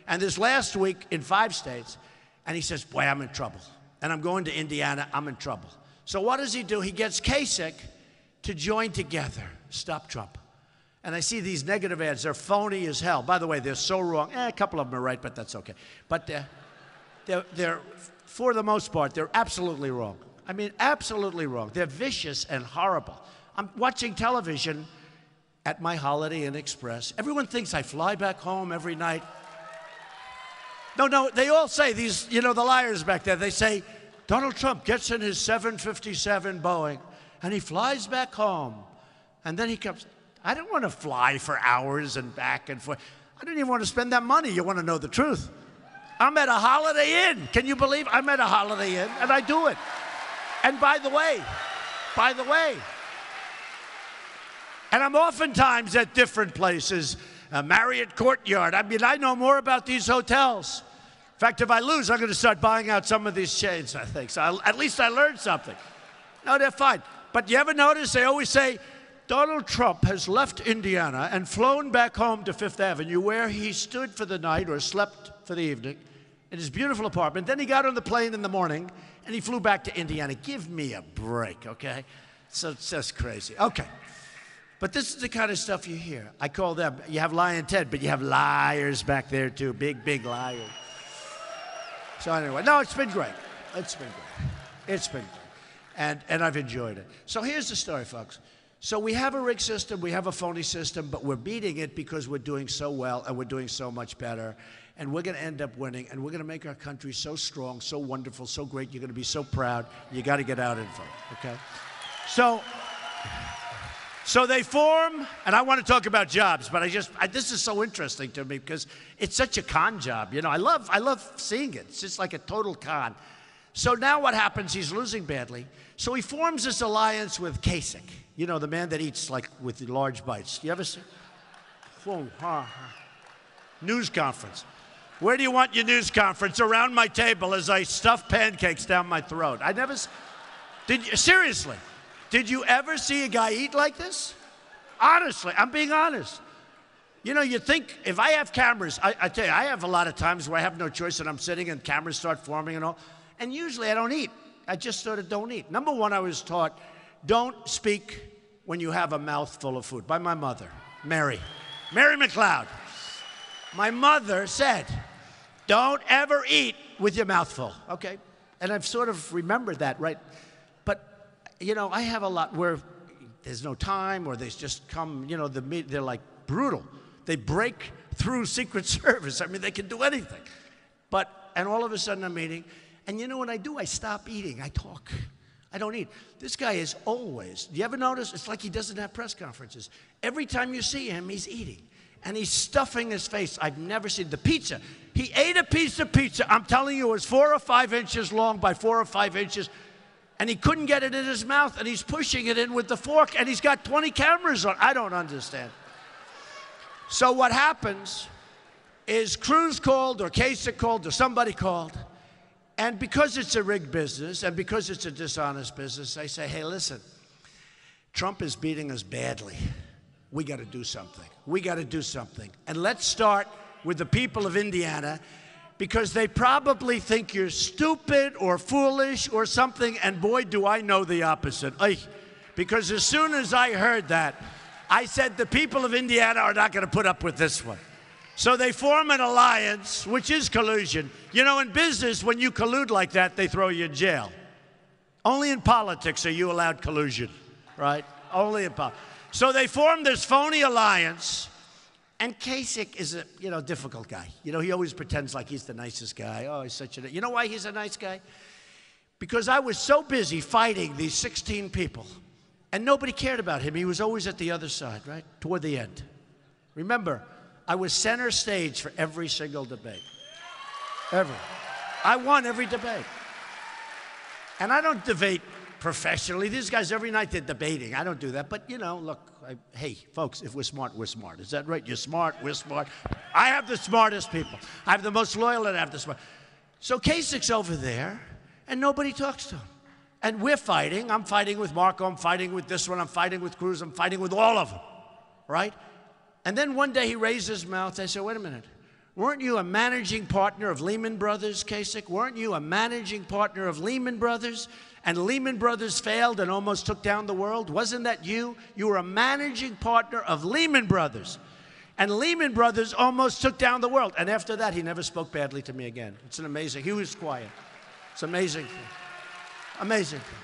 and this last week in 5 states. And he says, boy, I'm in trouble. And I'm going to Indiana. I'm in trouble. So what does he do? He gets Kasich to join together. Stop Trump. And I see these negative ads. They're phony as hell. By the way, they're so wrong. A couple of them are right, but that's okay. But they're for the most part, they're absolutely wrong. I mean, absolutely wrong. They're vicious and horrible. I'm watching television at my Holiday Inn Express. Everyone thinks I fly back home every night. No, they all say, these, you know, the liars back there, they say, Donald Trump gets in his 757 Boeing and he flies back home. And then he comes, I don't want to fly for hours and back and forth. I don't even want to spend that money. You want to know the truth. I'm at a Holiday Inn. Can you believe I'm at a Holiday Inn and I do it? And by the way, and I'm oftentimes at different places, Marriott Courtyard. I mean, I know more about these hotels. In fact, if I lose, I'm going to start buying out some of these chains, I think. So at least I learned something. No, they're fine. But you ever notice they always say, Donald Trump has left Indiana and flown back home to Fifth Avenue, where he stood for the night or slept for the evening in his beautiful apartment. Then he got on the plane in the morning, and he flew back to Indiana. Give me a break, okay? So it's just crazy. Okay. But this is the kind of stuff you hear. I call them, you have Lion Ted, but you have liars back there too, big liars. So anyway, no, it's been great. It's been great. It's been great. And I've enjoyed it. So here's the story, folks. So we have a rigged system, we have a phony system, but we're beating it because we're doing so well and we're doing so much better. And we're going to end up winning, and we're going to make our country so strong, so wonderful, so great. You're going to be so proud. You got to get out and vote, okay? So they form, and I want to talk about jobs, but this is so interesting to me because it's such a con job. You know, I love seeing it. It's just like a total con. So now what happens? He's losing badly. So he forms this alliance with Kasich. You know, the man that eats like with the large bites. You ever see? News conference. Where do you want your news conference? Around my table as I stuff pancakes down my throat. Seriously, did you ever see a guy eat like this? Honestly, I'm being honest. You know, you think, if I have cameras, I tell you, I have a lot of times where I have no choice and I'm sitting and cameras start forming and all, and usually I don't eat. I just sort of don't eat. Number one, I was taught, don't speak when you have a mouthful of food, by my mother, Mary McLeod. My mother said, don't ever eat with your mouth full, okay? And I've sort of remembered that, right? But, you know, I have a lot where there's no time or they just come, you know, they're like brutal. They break through Secret Service. I mean, they can do anything. And all of a sudden I'm eating. And you know what I do? I stop eating. I talk. I don't eat. This guy is always, do you ever notice? It's like he doesn't have press conferences. Every time you see him, he's eating. And he's stuffing his face. I've never seen the pizza. He ate a piece of pizza. I'm telling you, it was 4 or 5 inches long by 4 or 5 inches. And he couldn't get it in his mouth. And he's pushing it in with the fork. And he's got 20 cameras on. I don't understand. So what happens is Cruz called or Kasich called or somebody called, and because it's a rigged business and because it's a dishonest business, they say, hey, listen, Trump is beating us badly. We got to do something. We got to do something. And let's start with the people of Indiana, because they probably think you're stupid or foolish or something, and boy, do I know the opposite. Because as soon as I heard that, I said the people of Indiana are not going to put up with this one. So they form an alliance, which is collusion. You know, in business, when you collude like that, they throw you in jail. Only in politics are you allowed collusion, right? Only in politics. So they form this phony alliance, and Kasich is a difficult guy. You know, he always pretends like he's the nicest guy. Oh, he's such a... You know why he's a nice guy? Because I was so busy fighting these 16 people, and nobody cared about him. He was always at the other side, right? Toward the end. Remember, I was center stage for every single debate. Every. I won every debate. And I don't debate professionally. These guys every night they're debating. I don't do that. But, you know, look, hey, folks, if we're smart, we're smart. Is that right? You're smart, we're smart. I have the smartest people. I have the most loyal and I have the smart. So Kasich's over there, and nobody talks to him. And we're fighting. I'm fighting with Marco. I'm fighting with this one. I'm fighting with Cruz. I'm fighting with all of them, right? And then one day he raised his mouth. I said, wait a minute. Weren't you a managing partner of Lehman Brothers, Kasich? Weren't you a managing partner of Lehman Brothers? And Lehman Brothers failed and almost took down the world? Wasn't that you? You were a managing partner of Lehman Brothers. And Lehman Brothers almost took down the world. And after that, he never spoke badly to me again. It's an amazing, he was quiet. It's an amazing thing. Amazing thing.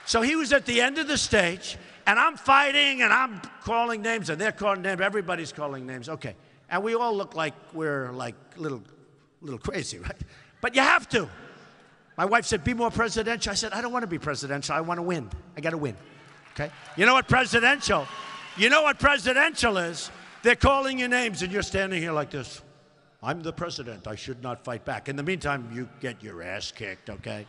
So he was at the end of the stage, and I'm fighting, and I'm calling names, and they're calling names. Everybody's calling names. Okay. And we all look like we're like little crazy, right? But you have to. My wife said, be more presidential. I said, I don't want to be presidential. I want to win. I got to win. Okay? You know what presidential? You know what presidential is? They're calling your names, and you're standing here like this. I'm the president. I should not fight back. In the meantime, you get your ass kicked, okay?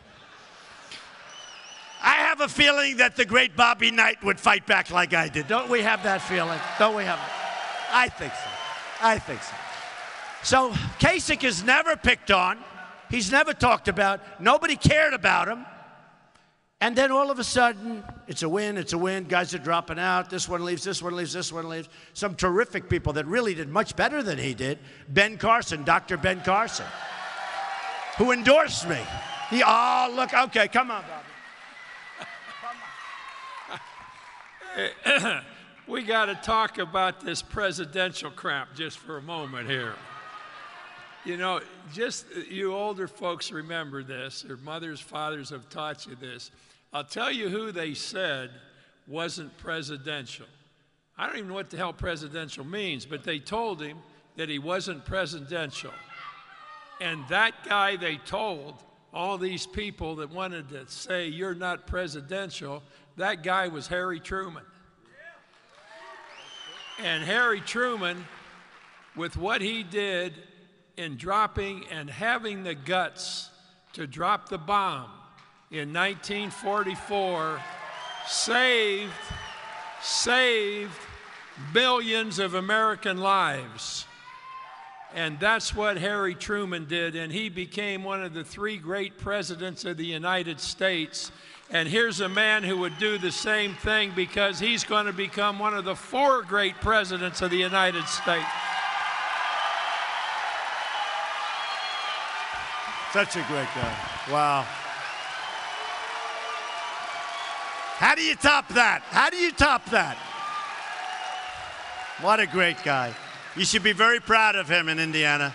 I have a feeling that the great Bobby Knight would fight back like I did. Don't we have that feeling? Don't we have it? I think so. I think so. So Kasich is never picked on. He's never talked about. Nobody cared about him. And then all of a sudden, it's a win, it's a win. Guys are dropping out. This one leaves, this one leaves, this one leaves. Some terrific people that really did much better than he did. Ben Carson, Dr. Ben Carson, who endorsed me. Oh, look, okay, come on, Bobby. We got to talk about this presidential crap just for a moment here. You know, just you older folks remember this, or mothers, fathers have taught you this. I'll tell you who they said wasn't presidential. I don't even know what the hell presidential means, but they told him that he wasn't presidential. And that guy they told, all these people that wanted to say you're not presidential, that guy was Harry Truman. And Harry Truman, with what he did in dropping and having the guts to drop the bomb in 1944, saved billions of American lives. And that's what Harry Truman did, and he became one of the 3 great presidents of the United States. And here's a man who would do the same thing, because he's going to become one of the 4 great presidents of the United States. Such a great guy. Wow. How do you top that? How do you top that? What a great guy. You should be very proud of him in Indiana.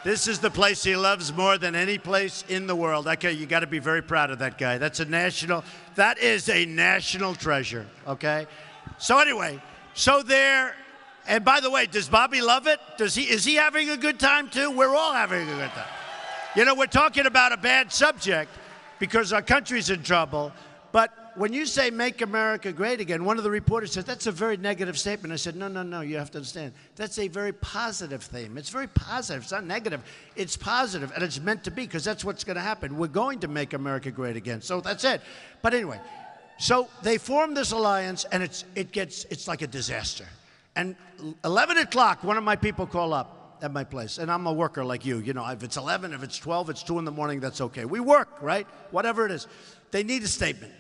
This is the place he loves more than any place in the world. Okay, you got to be very proud of that guy. That is a national treasure, okay? So anyway, and by the way, does Bobby love it? Is he having a good time too? We're all having a good time. You know, we're talking about a bad subject because our country's in trouble, but when you say make America great again, one of the reporters said, that's a very negative statement. I said, no, you have to understand. That's a very positive theme. It's very positive. It's not negative. It's positive, and it's meant to be, because that's what's going to happen. We're going to make America great again. So that's it. But anyway, so they form this alliance, and it's like a disaster. And 11 o'clock, one of my people call up at my place. And I'm a worker like you. You know, if it's 11, if it's 12, it's 2 in the morning, that's okay. We work, right? Whatever it is. They need a statement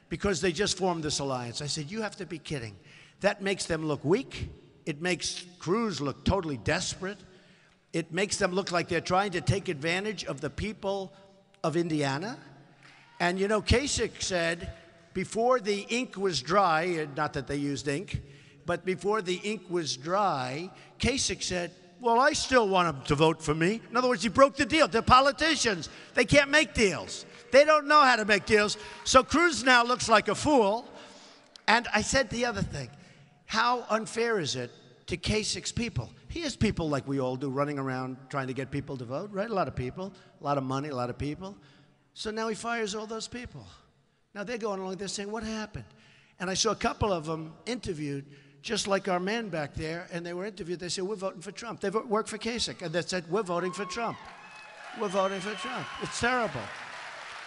because they just formed this alliance. I said, you have to be kidding. That makes them look weak. It makes Cruz look totally desperate. It makes them look like they're trying to take advantage of the people of Indiana. And, you know, Kasich said before the ink was dry, not that they used ink, but before the ink was dry, Kasich said, well, I still want them to vote for me. In other words, he broke the deal. They're politicians. They can't make deals. They don't know how to make deals. So Cruz now looks like a fool. And I said the other thing, how unfair is it to Kasich's people? He has people like we all do running around trying to get people to vote, right? A lot of people, a lot of money, a lot of people. So now he fires all those people. Now they're going along, they're saying, what happened? And I saw a couple of them interviewed, just like our man back there, and they were interviewed. They said, we're voting for Trump. They worked for Kasich, and they said, we're voting for Trump. We're voting for Trump. It's terrible.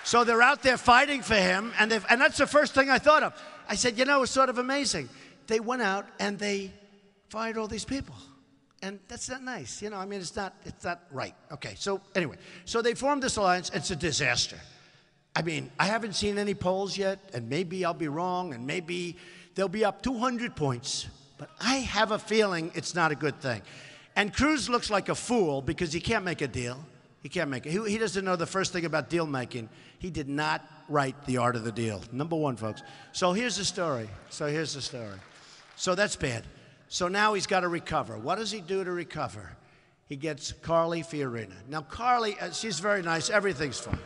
So they're out there fighting for him, and that's the first thing I thought of. I said, you know, it's sort of amazing. They went out and they fired all these people. And that's not nice. You know, I mean, it's not right. Okay, so anyway, so they formed this alliance. It's a disaster. I mean, I haven't seen any polls yet, and maybe I'll be wrong, and maybe they'll be up 200 points. But I have a feeling it's not a good thing. And Cruz looks like a fool because he can't make a deal. He can't make it. He doesn't know the first thing about deal making. He did not write The Art of the Deal. Number one, folks. So here's the story. So that's bad. So now he's got to recover. What does he do to recover? He gets Carly Fiorina. Now, Carly, she's very nice. Everything's fine.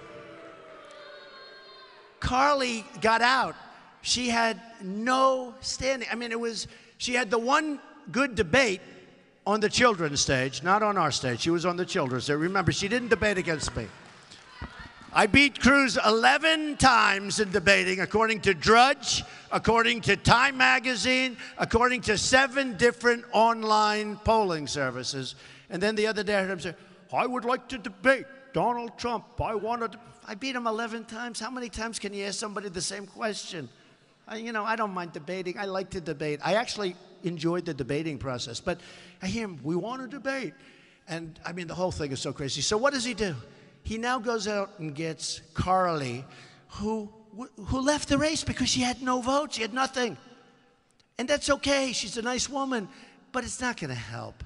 Carly got out. She had no standing. I mean, she had the one good debate on the children's stage, not on our stage. She was on the children's stage. Remember, she didn't debate against me. I beat Cruz 11 times in debating, according to Drudge, according to Time Magazine, according to 7 different online polling services. And then the other day I heard him say, I would like to debate Donald Trump. I beat him 11 times. How many times can you ask somebody the same question? You know, I don't mind debating. I like to debate. I actually enjoyed the debating process. But I hear him, we want to debate. And, I mean, the whole thing is so crazy. So what does he do? He now goes out and gets Carly, who left the race because she had no votes. She had nothing. And that's okay. She's a nice woman. But it's not going to help.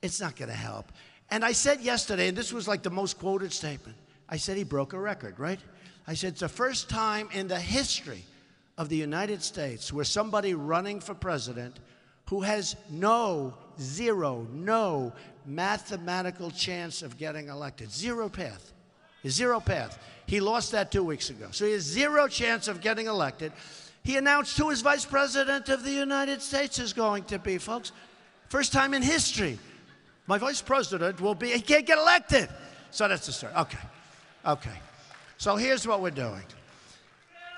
It's not going to help. And I said yesterday, and this was like the most quoted statement, I said he broke a record, right? I said it's the first time in the history of the United States where somebody running for president who has no mathematical chance of getting elected. Zero path. Zero path. He lost that 2 weeks ago. So he has zero chance of getting elected. He announced who his vice president of the United States is going to be, folks. First time in history. My vice president will be, he can't get elected. So that's the story. Okay. So here's what we're doing.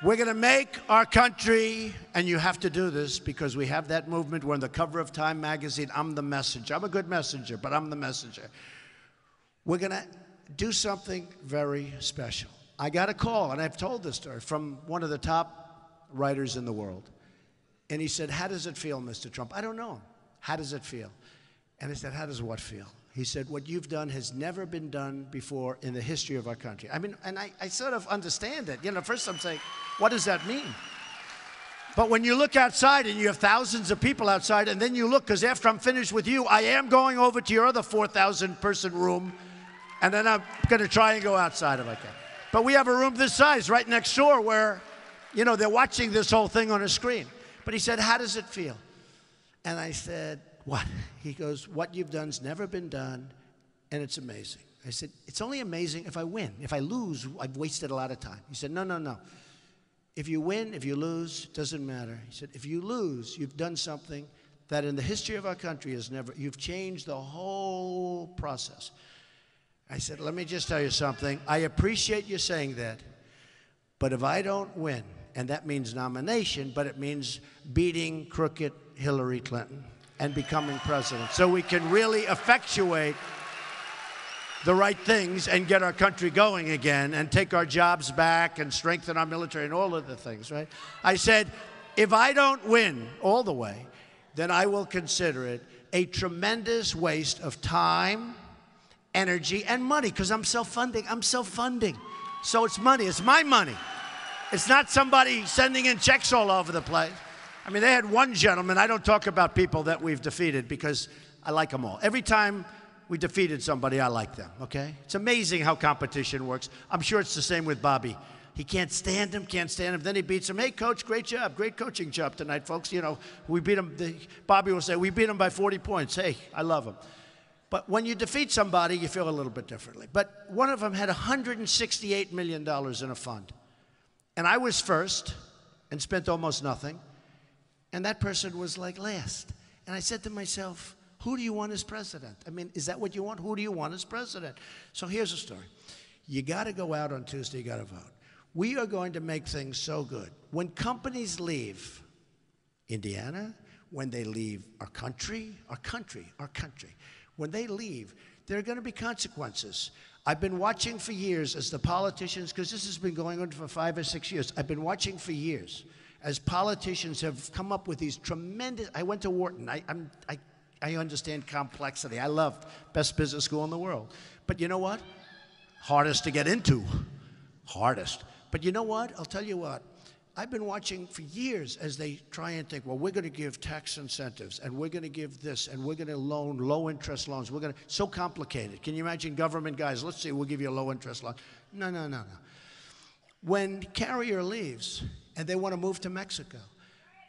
We're going to make our country, and you have to do this because we have that movement. We're on the cover of Time Magazine. I'm the messenger. I'm a good messenger, but I'm the messenger. We're going to do something very special. I got a call, and I've told this story, from one of the top writers in the world. And he said, how does it feel, Mr. Trump? I don't know him. How does it feel? And I said, how does what feel? He said, what you've done has never been done before in the history of our country. I mean, and I sort of understand it. You know, first I'm saying, what does that mean? But when you look outside and you have thousands of people outside, and then you look, because after I'm finished with you, I am going over to your other 4,000 person room, and then I'm going to try and go outside if I can. But we have a room this size right next door where, you know, they're watching this whole thing on a screen. But he said, how does it feel? And I said, what? He goes, what you've done's never been done, and it's amazing. I said, it's only amazing if I win. If I lose, I've wasted a lot of time. He said, no. If you win, if you lose, it doesn't matter. He said, if you lose, you've done something that in the history of our country has never, you've changed the whole process. I said, let me just tell you something. I appreciate you saying that, but if I don't win, and that means nomination, but it means beating crooked Hillary Clinton and becoming president, so we can really effectuate the right things and get our country going again and take our jobs back and strengthen our military and all of the things, right? I said, if I don't win all the way, then I will consider it a tremendous waste of time, energy, and money, because I'm self-funding. I'm self-funding. So it's money. It's my money. It's not somebody sending in checks all over the place. I mean, they had one gentleman. I don't talk about people that we've defeated because I like them all. Every time we defeated somebody, I like them, okay? It's amazing how competition works. I'm sure it's the same with Bobby. He can't stand him, can't stand him. Then he beats him. Hey, coach, great job. Great coaching job tonight, folks. You know, we beat him. Bobby will say, we beat him by 40 points. Hey, I love him. But when you defeat somebody, you feel a little bit differently. But one of them had $168 million in a fund. And I was first and spent almost nothing. And that person was like last. And I said to myself, who do you want as president? I mean, is that what you want? Who do you want as president? So here's the story. You got to go out on Tuesday. You got to vote. We are going to make things so good. When companies leave Indiana, when they leave our country, when they leave, there are going to be consequences. I've been watching for years as the politicians, because this has been going on for 5 or 6 years. I've been watching for years as politicians have come up with these tremendous. I went to Wharton. I understand complexity. I love best business school in the world. But you know what? Hardest to get into. Hardest. But you know what? I'll tell you what. I've been watching for years as they try and think, well, we're going to give tax incentives, and we're going to give this, and we're going to loan low-interest loans. We're going to, so complicated. Can you imagine government guys? Let's see, we'll give you a low-interest loan. No. When Carrier leaves and they want to move to Mexico,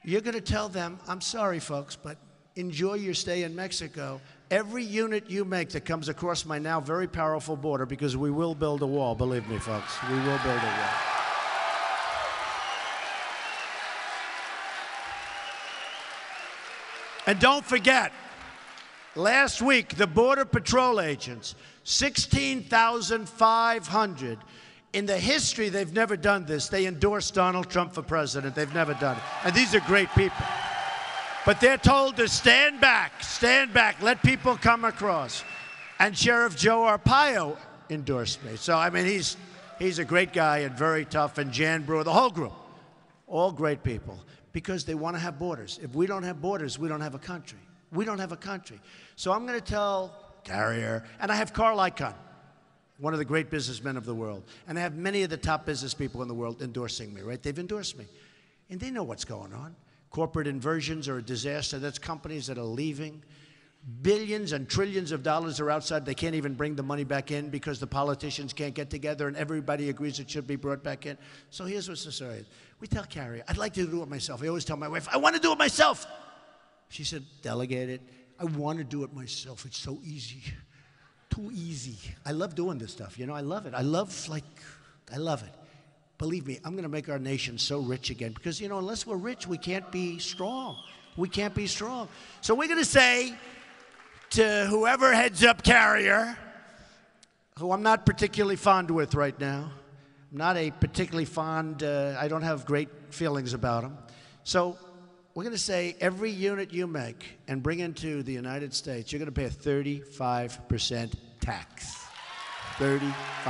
you're going to tell them, I'm sorry, folks, but enjoy your stay in Mexico. Every unit you make that comes across my now very powerful border, because we will build a wall, believe me, folks, we will build a wall. And don't forget, last week, the Border Patrol agents, 16,500, in the history, they've never done this. They endorsed Donald Trump for president. They've never done it. And these are great people. But they're told to stand back, let people come across. And Sheriff Joe Arpaio endorsed me. So, I mean, he's a great guy and very tough, and Jan Brewer, the whole group, all great people, because they want to have borders. If we don't have borders, we don't have a country. We don't have a country. So I'm going to tell Carrier, and I have Carl Icahn, one of the great businessmen of the world, and I have many of the top business people in the world endorsing me, right? They've endorsed me. And they know what's going on. Corporate inversions are a disaster. That's companies that are leaving. Billions and trillions of dollars are outside. They can't even bring the money back in because the politicians can't get together and everybody agrees it should be brought back in. So here's what's the story. We tell Carrie, I'd like to do it myself. I always tell my wife, I want to do it myself. She said, delegate it. I want to do it myself. It's so easy. Too easy. I love doing this stuff. You know, I love it. I love it. Believe me, I'm going to make our nation so rich again because, you know, unless we're rich, we can't be strong. We can't be strong. So we're going to say to whoever heads up Carrier, who I'm not particularly fond with right now, I'm not a particularly fond, I don't have great feelings about him. So we're going to say every unit you make and bring into the United States, you're going to pay a 35% tax. 35%.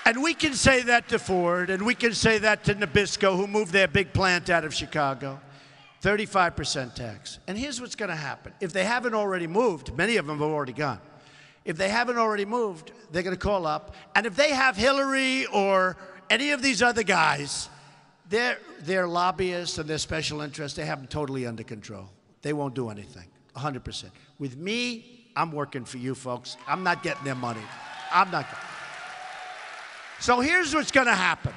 And we can say that to Ford, and we can say that to Nabisco, who moved their big plant out of Chicago. 35% tax. And here's what's going to happen. If they haven't already moved, many of them have already gone. If they haven't already moved, they're going to call up. And if they have Hillary or any of these other guys, their lobbyists and their special interests, they have them totally under control. They won't do anything, 100%. With me, I'm working for you folks. I'm not getting their money. I'm not. So here's what's going to happen.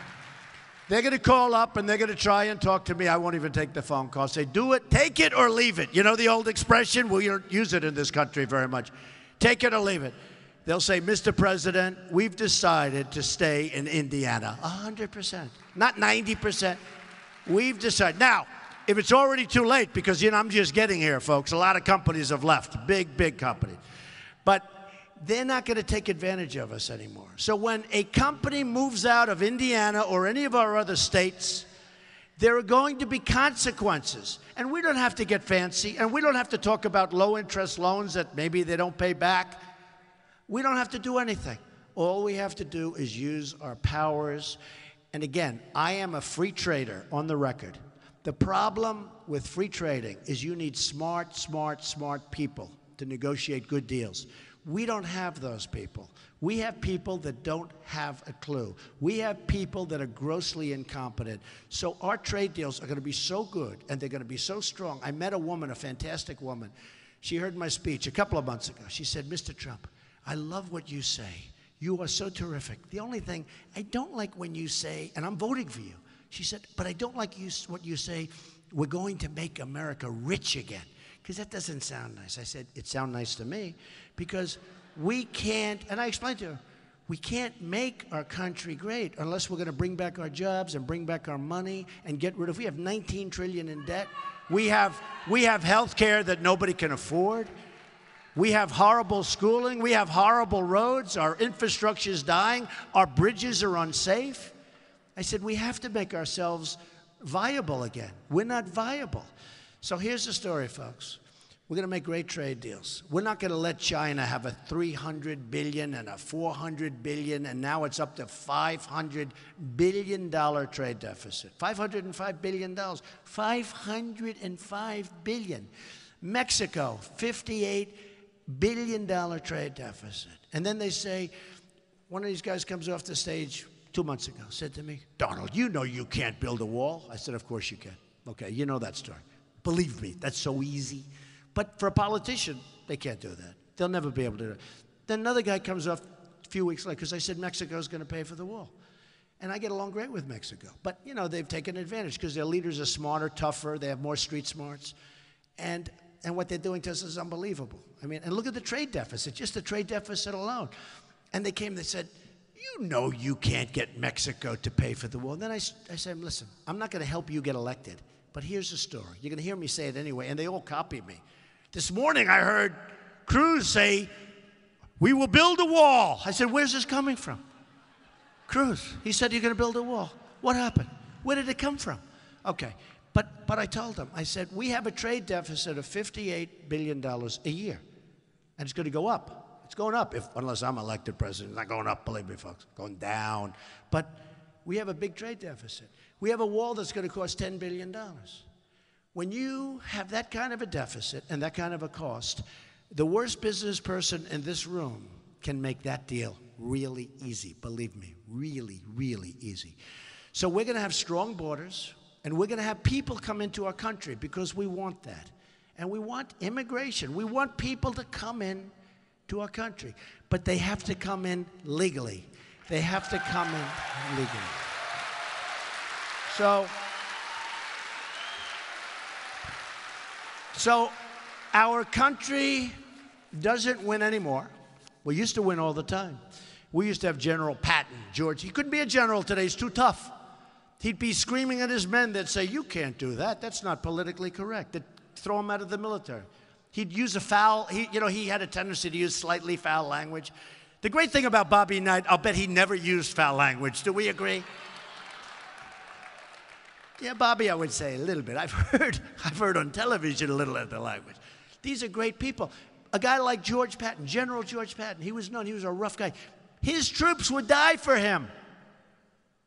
They're going to call up and they're going to try and talk to me. I won't even take the phone call. Say, do it, take it or leave it. You know the old expression? We don't use it in this country very much. Take it or leave it. They'll say, Mr. President, we've decided to stay in Indiana. 100%, not 90%. We've decided. Now, if it's already too late, because, you know, I'm just getting here, folks. A lot of companies have left, big companies. But they're not going to take advantage of us anymore. So when a company moves out of Indiana or any of our other states, there are going to be consequences. And we don't have to get fancy, and we don't have to talk about low-interest loans that maybe they don't pay back. We don't have to do anything. All we have to do is use our powers. And again, I am a free trader on the record. The problem with free trading is you need smart, smart, smart people to negotiate good deals. We don't have those people. We have people that don't have a clue. We have people that are grossly incompetent. So our trade deals are going to be so good, and they're going to be so strong. I met a woman, a fantastic woman. She heard my speech a couple of months ago. She said, Mr. Trump, I love what you say. You are so terrific. The only thing, I don't like when you say, and I'm voting for you. She said, but I don't like what you say, we're going to make America rich again. Because that doesn't sound nice. I said, it sounds nice to me, because we can't, and I explained to her, we can't make our country great unless we're going to bring back our jobs and bring back our money and get rid of, we have $19 trillion in debt. We have health care that nobody can afford. We have horrible schooling. We have horrible roads. Our infrastructure is dying. Our bridges are unsafe. I said, we have to make ourselves viable again. We're not viable. So here's the story, folks. We're going to make great trade deals. We're not going to let China have a $300 billion and a $400 billion, and now it's up to $500 billion trade deficit. $505 billion. $505 billion. Mexico, $58 billion trade deficit. And then they say, one of these guys comes off the stage 2 months ago, said to me, Donald, you know you can't build a wall. I said, of course you can. Okay, you know that story. Believe me, that's so easy. But for a politician, they can't do that. They'll never be able to do it. Then another guy comes up a few weeks later, because I said Mexico's going to pay for the wall. And I get along great with Mexico. But, you know, they've taken advantage because their leaders are smarter, tougher, they have more street smarts. And what they're doing to us is unbelievable. I mean, and look at the trade deficit, just the trade deficit alone. And they came, they said, you know you can't get Mexico to pay for the wall. And then I said, listen, I'm not going to help you get elected. But here's the story. You're going to hear me say it anyway, and they all copy me. This morning I heard Cruz say, we will build a wall. I said, where's this coming from? Cruz, he said, you're going to build a wall. What happened? Where did it come from? Okay, but I told him, I said, we have a trade deficit of $58 billion a year, and it's going to go up. It's going up, unless I'm elected president. It's not going up, believe me, folks. It's going down. But we have a big trade deficit. We have a wall that's going to cost $10 billion. When you have that kind of a deficit and that kind of a cost, the worst business person in this room can make that deal really easy. Believe me, really, really easy. So we're going to have strong borders, and we're going to have people come into our country because we want that. And we want immigration. We want people to come in to our country. But they have to come in legally. They have to come in legally. So our country doesn't win anymore. We used to win all the time. We used to have General Patton, George. He couldn't be a general today. He's too tough. He'd be screaming at his men. They'd say, you can't do that. That's not politically correct. They'd throw him out of the military. He'd use a foul. He had a tendency to use slightly foul language. The great thing about Bobby Knight, I'll bet he never used foul language. Do we agree? Yeah, Bobby, I would say a little bit. I've heard on television a little of the language. These are great people. A guy like George Patton, General George Patton, he was known, he was a rough guy. His troops would die for him.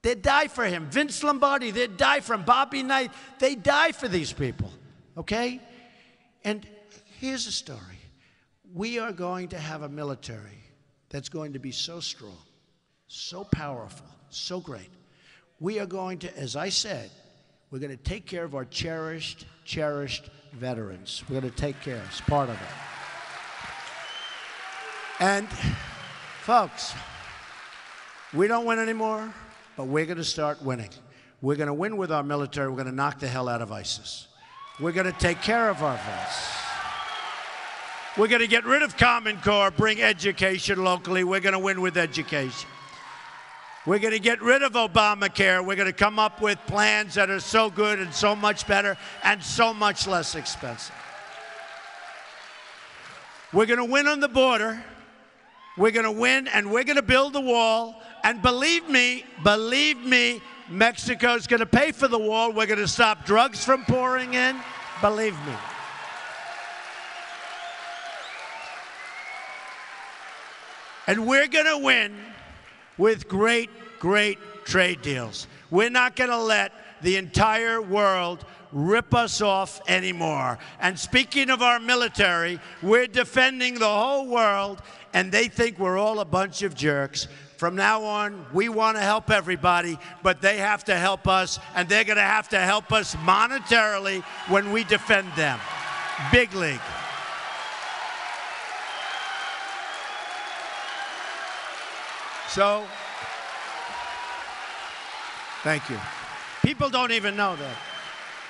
They'd die for him. Vince Lombardi, they'd die for him. Bobby Knight, they die for these people, okay? And here's the story. We are going to have a military that's going to be so strong, so powerful, so great. We are going to, as I said, we're going to take care of our cherished, cherished veterans. We're going to take care. It's part of it. And, folks, we don't win anymore, but we're going to start winning. We're going to win with our military. We're going to knock the hell out of ISIS. We're going to take care of our vets. We're going to get rid of Common Core, bring education locally. We're going to win with education. We're going to get rid of Obamacare. We're going to come up with plans that are so good and so much better and so much less expensive. We're going to win on the border. We're going to win, and we're going to build the wall. And believe me, Mexico's going to pay for the wall. We're going to stop drugs from pouring in. Believe me. And we're going to win with great, great trade deals. We're not going to let the entire world rip us off anymore. And speaking of our military, we're defending the whole world, and they think we're all a bunch of jerks. From now on, we want to help everybody, but they have to help us, and they're going to have to help us monetarily when we defend them. Big league. So, thank you. People don't even know that.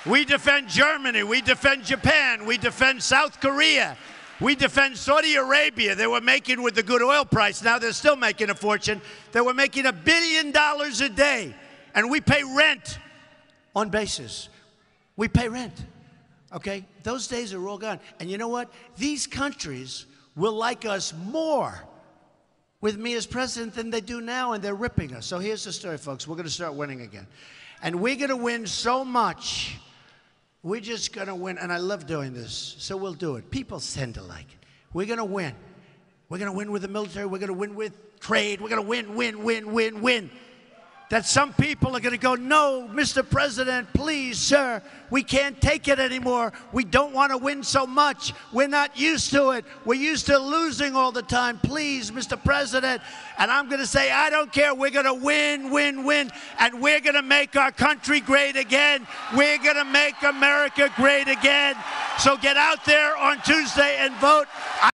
We defend Germany, we defend Japan, we defend South Korea, we defend Saudi Arabia. They were making, with the good oil price, now they're still making a fortune. They were making $1 billion a day, and we pay rent on basis. We pay rent, okay? Those days are all gone. And you know what? These countries will like us more with me as president than they do now, and they're ripping us. So here's the story, folks. We're going to start winning again. And we're going to win so much. We're just going to win, and I love doing this, so we'll do it. People tend to like it. We're going to win. We're going to win with the military. We're going to win with trade. We're going to win, win, win, win, win. That some people are going to go, no, Mr. President, please, sir, we can't take it anymore. We don't want to win so much. We're not used to it. We're used to losing all the time. Please, Mr. President. And I'm going to say, I don't care. We're going to win, win, win. And we're going to make our country great again. We're going to make America great again. So get out there on Tuesday and vote.